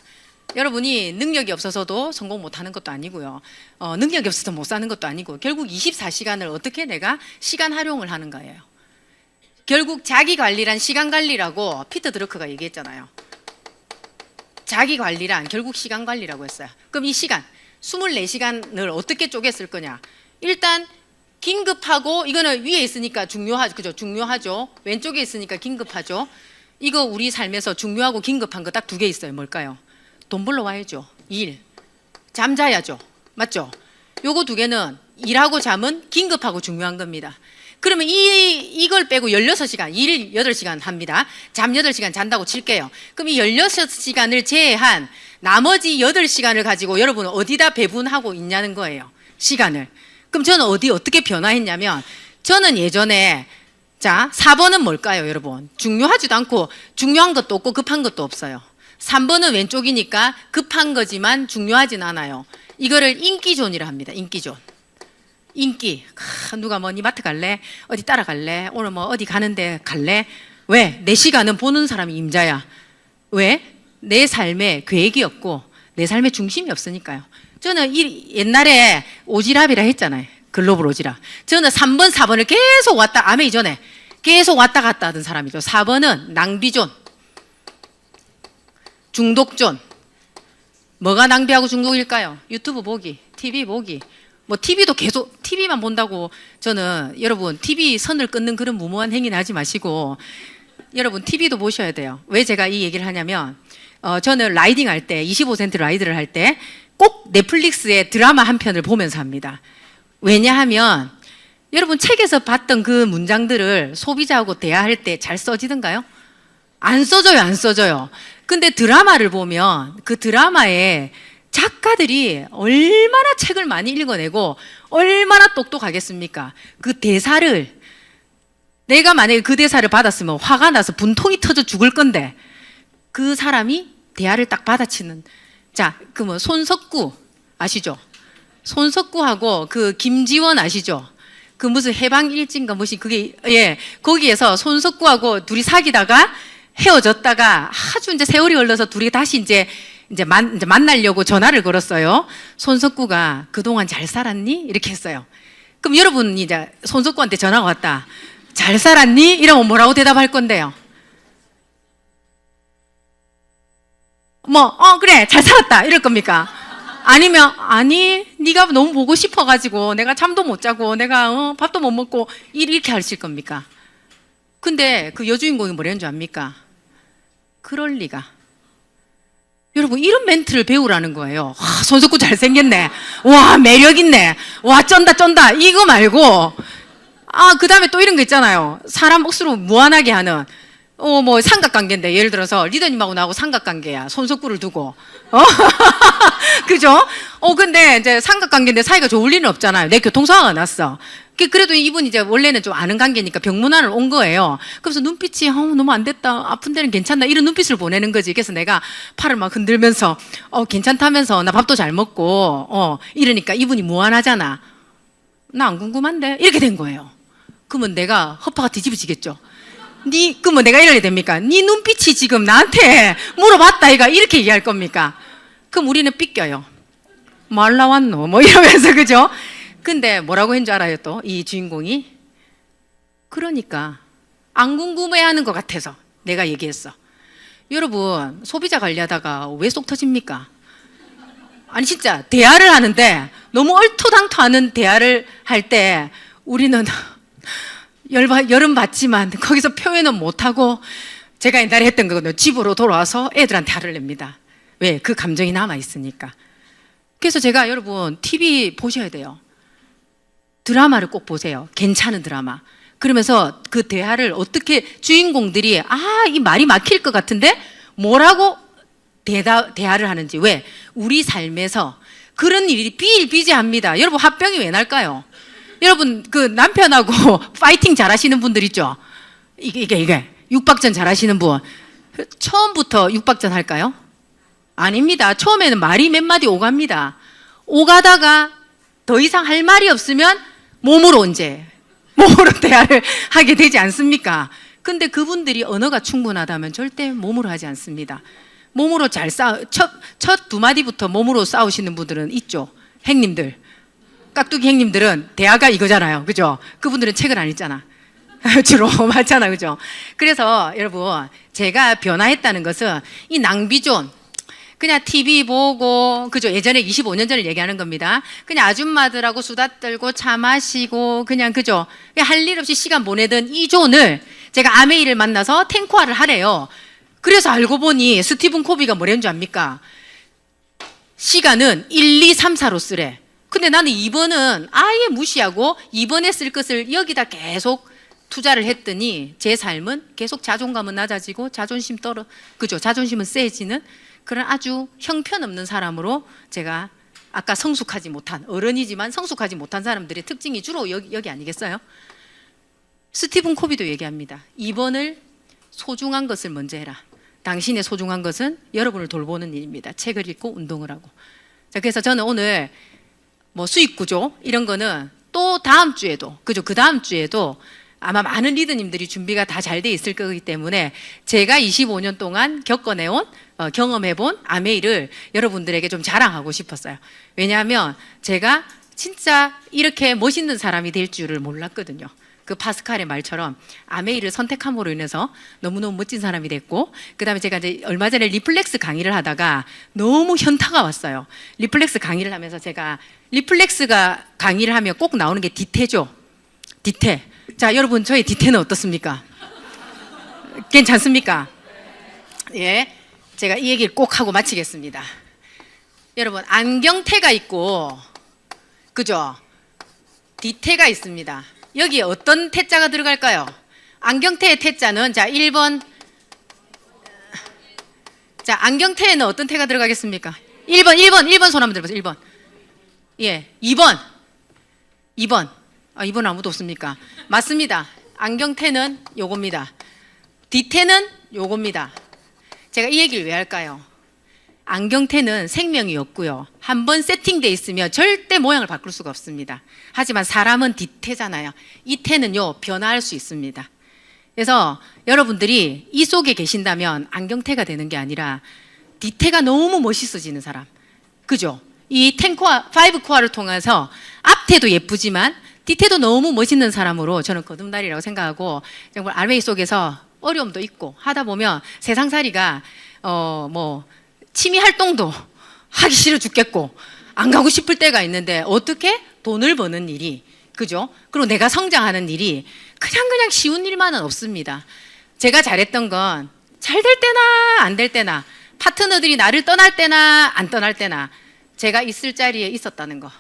여러분이 능력이 없어서도 성공 못하는 것도 아니고요. 능력이 없어서 못 사는 것도 아니고 결국 24시간을 어떻게 내가 시간 활용을 하는 거예요. 결국 자기 관리란 시간 관리라고 피터 드러크가 얘기했잖아요. 자기 관리란 결국 시간 관리라고 했어요. 그럼 이 시간 24시간을 어떻게 쪼갰을 거냐? 일단 긴급하고 이거는 위에 있으니까 중요하죠. 그죠? 중요하죠. 왼쪽에 있으니까 긴급하죠. 이거 우리 삶에서 중요하고 긴급한 거 딱 2개 있어요. 뭘까요? 돈 벌러 와야죠. 일. 잠자야죠. 맞죠? 요거 2개는 일하고 잠은 긴급하고 중요한 겁니다. 그러면 이걸 빼고 16시간, 일 8시간 합니다. 잠 8시간 잔다고 칠게요. 그럼 이 16시간을 제외한 나머지 8시간을 가지고 여러분은 어디다 배분하고 있냐는 거예요. 시간을. 그럼 저는 어떻게 변화했냐면 저는 예전에 자, 4번은 뭘까요, 여러분? 중요하지도 않고 중요한 것도 없고 급한 것도 없어요. 3번은 왼쪽이니까 급한 거지만 중요하진 않아요. 이거를 인기존이라 합니다. 인기존. 인기. 누가 뭐 니 마트 갈래? 어디 따라갈래? 오늘 뭐 어디 가는데 갈래? 왜? 내 시간은 보는 사람이 임자야. 왜? 내 삶에 계획이 없고 내 삶에 중심이 없으니까요. 저는 옛날에 오지랖이라 했잖아요. 글로벌 오지랖. 저는 3번, 4번을 계속 아메 이전에 계속 왔다 갔다 하던 사람이죠. 4번은 낭비존, 중독존. 뭐가 낭비하고 중독일까요? 유튜브 보기, TV 보기. 뭐 TV도 계속 TV만 본다고 저는 여러분 TV 선을 끊는 그런 무모한 행위는 하지 마시고 여러분 TV도 보셔야 돼요. 왜 제가 이 얘기를 하냐면 저는 라이딩 할 때 25센트 라이드를 할 때 꼭 넷플릭스의 드라마 한 편을 보면서 합니다. 왜냐하면 여러분 책에서 봤던 그 문장들을 소비자하고 대화할 때 잘 써지던가요? 안 써져요, 안 써져요. 근데 드라마를 보면 그 드라마에 작가들이 얼마나 책을 많이 읽어내고 얼마나 똑똑하겠습니까? 그 대사를 내가 만약에 그 대사를 받았으면 화가 나서 분통이 터져 죽을 건데 그 사람이 대화를 딱 받아치는 자, 그 뭐 손석구 아시죠? 손석구하고 그 김지원 아시죠? 그 무슨 해방일진가 무슨 그게 예 거기에서 손석구하고 둘이 사귀다가 헤어졌다가 아주 이제 세월이 흘러서 둘이 다시 이제 만나려고 전화를 걸었어요. 손석구가 그동안 잘 살았니? 이렇게 했어요. 그럼 여러분 이제 손석구한테 전화가 왔다. 잘 살았니? 이러면 뭐라고 대답할 건데요? 그래 잘 살았다 이럴 겁니까? 아니면 아니 네가 너무 보고 싶어가지고 내가 잠도 못 자고 내가 밥도 못 먹고 이렇게 하실 겁니까? 근데 그 여주인공이 뭐라는 줄 압니까? 그럴 리가. 여러분 이런 멘트를 배우라는 거예요. 손석구 잘생겼네. 와 매력있네. 와 쩐다 이거 말고 그 다음에 또 이런 거 있잖아요. 사람 억수로 무한하게 하는 뭐 삼각관계인데 예를 들어서 리더님하고 나하고 삼각관계야. 손석구를 두고 그죠? 근데 이제 삼각관계인데 사이가 좋을 리는 없잖아요. 내 교통사고가 났어. 그래도 이분이 이제 원래는 좀 아는 관계니까 병문안을 온 거예요. 그래서 눈빛이 너무 안 됐다. 아픈 데는 괜찮나? 이런 눈빛을 보내는 거지. 그래서 내가 팔을 막 흔들면서 괜찮다면서 나 밥도 잘 먹고 이러니까 이분이 무안하잖아. 나 안 궁금한데 이렇게 된 거예요. 그러면 내가 허파가 뒤집어지겠죠. 그러면 내가 이래야 됩니까? 네 눈빛이 지금 나한테 물어봤다 이가 이렇게 얘기할 겁니까? 그럼 우리는 삐껴요. 말 나왔노? 뭐 이러면서, 그죠? 근데 뭐라고 했는 줄 알아요, 또? 이 주인공이? 그러니까 안 궁금해하는 것 같아서 내가 얘기했어. 여러분, 소비자 관리하다가 왜 속 터집니까? 아니 진짜 대화를 하는데 너무 얼토당토하는 대화를 할 때 우리는 열은 받지만 거기서 표현은 못하고, 제가 옛날에 했던 거거든요. 집으로 돌아와서 애들한테 화를 냅니다. 왜? 그 감정이 남아있으니까. 그래서 제가, 여러분 TV 보셔야 돼요. 드라마를 꼭 보세요. 괜찮은 드라마. 그러면서 그 대화를 어떻게 주인공들이 이 말이 막힐 것 같은데 뭐라고 대화를 하는지. 왜? 우리 삶에서 그런 일이 비일비재합니다. 여러분, 화병이 왜 날까요? 여러분, 그 남편하고 파이팅 잘하시는 분들 있죠? 이게 육박전 잘하시는 분, 처음부터 육박전 할까요? 아닙니다. 처음에는 말이 몇 마디 오갑니다. 오가다가 더 이상 할 말이 없으면 몸으로 대화를 하게 되지 않습니까? 근데 그분들이 언어가 충분하다면 절대 몸으로 하지 않습니다. 몸으로 잘 첫 두 마디부터 몸으로 싸우시는 분들은 있죠. 행님들, 깍두기 행님들은 대화가 이거잖아요. 그죠? 그분들은 책을 안 읽잖아. 주로 맞잖아. 그죠? 그래서 여러분, 제가 변화했다는 것은 이 낭비존, 그냥 TV 보고, 그죠? 예전에 25년 전을 얘기하는 겁니다. 그냥 아줌마들하고 수다 떨고 차 마시고, 그냥, 그죠? 할 일 없이 시간 보내던 이 존을 제가 아메이를 만나서 탱크화를 하래요. 그래서 알고 보니 스티븐 코비가 뭐라는 줄 압니까? 시간은 1, 2, 3, 4로 쓰래. 근데 나는 2번은 아예 무시하고 2번에 쓸 것을 여기다 계속 투자를 했더니 제 삶은 계속 자존감은 낮아지고 그죠? 자존심은 세지는 그런 아주 형편없는 사람으로, 제가 아까 성숙하지 못한, 어른이지만 성숙하지 못한 사람들의 특징이 주로 여기 아니겠어요? 스티븐 코비도 얘기합니다. 2번을 소중한 것을 먼저 해라. 당신의 소중한 것은 여러분을 돌보는 일입니다. 책을 읽고 운동을 하고. 자, 그래서 저는 오늘 뭐 수익 구조 이런 거는 또 다음 주에도, 그죠? 그 다음 주에도 아마 많은 리더님들이 준비가 다 잘 돼 있을 거기 때문에 제가 25년 동안 겪어내온, 경험해본 아메이를 여러분들에게 좀 자랑하고 싶었어요. 왜냐하면 제가 진짜 이렇게 멋있는 사람이 될 줄을 몰랐거든요. 그 파스칼의 말처럼 아메이를 선택함으로 인해서 너무너무 멋진 사람이 됐고, 그 다음에 제가 이제 얼마 전에 리플렉스 강의를 하다가 너무 현타가 왔어요. 리플렉스 강의를 하면서 제가, 리플렉스가 강의를 하면 꼭 나오는 게 디테죠. 디테. 자, 여러분, 저의 디테는 어떻습니까? 괜찮습니까? 예. 제가 이 얘기를 꼭 하고 마치겠습니다. 여러분, 안경테가 있고, 그죠? 디테가 있습니다. 여기에 어떤 태자가 들어갈까요? 안경테의 태자는, 자, 1번. 자, 안경테에는 어떤 태가 들어가겠습니까? 1번 손 한번 들어보세요. 1번. 예, 2번. 2번 아무도 없습니까? 맞습니다. 안경테는 요겁니다. 디테는 요겁니다. 제가 이 얘기를 왜 할까요? 안경테는 생명이 없고요. 한번 세팅돼 있으면 절대 모양을 바꿀 수가 없습니다. 하지만 사람은 디테잖아요. 이 테는요, 변화할 수 있습니다. 그래서 여러분들이 이 속에 계신다면 안경테가 되는 게 아니라 디테가 너무 멋있어지는 사람. 그죠? 이 5코어를 통해서 앞테도 예쁘지만 디테도 너무 멋있는 사람으로 저는 거듭날이라고 생각하고, 정말 아메이 속에서 어려움도 있고 하다 보면 세상살이가 취미 활동도 하기 싫어 죽겠고 안 가고 싶을 때가 있는데, 어떻게 돈을 버는 일이, 그죠? 그리고 내가 성장하는 일이 그냥 쉬운 일만은 없습니다. 제가 잘했던 건 잘 될 때나 안 될 때나, 파트너들이 나를 떠날 때나 안 떠날 때나 제가 있을 자리에 있었다는 거.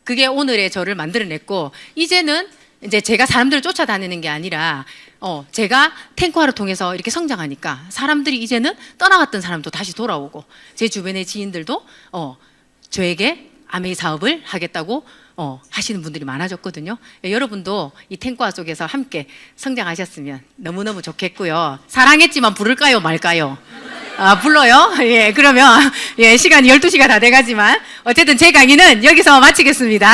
그게 오늘의 저를 만들어냈고, 이제는 이제 제가 사람들을 쫓아다니는 게 아니라 제가 탱크화를 통해서 이렇게 성장하니까 사람들이 이제는 떠나갔던 사람도 다시 돌아오고, 제 주변의 지인들도 저에게 아메이 사업을 하겠다고 하시는 분들이 많아졌거든요. 여러분도 이 탱크화 속에서 함께 성장하셨으면 너무너무 좋겠고요. 사랑했지만 부를까요, 말까요? 불러요? 예, 그러면, 예, 시간이 12시가 다 돼가지만, 어쨌든 제 강의는 여기서 마치겠습니다.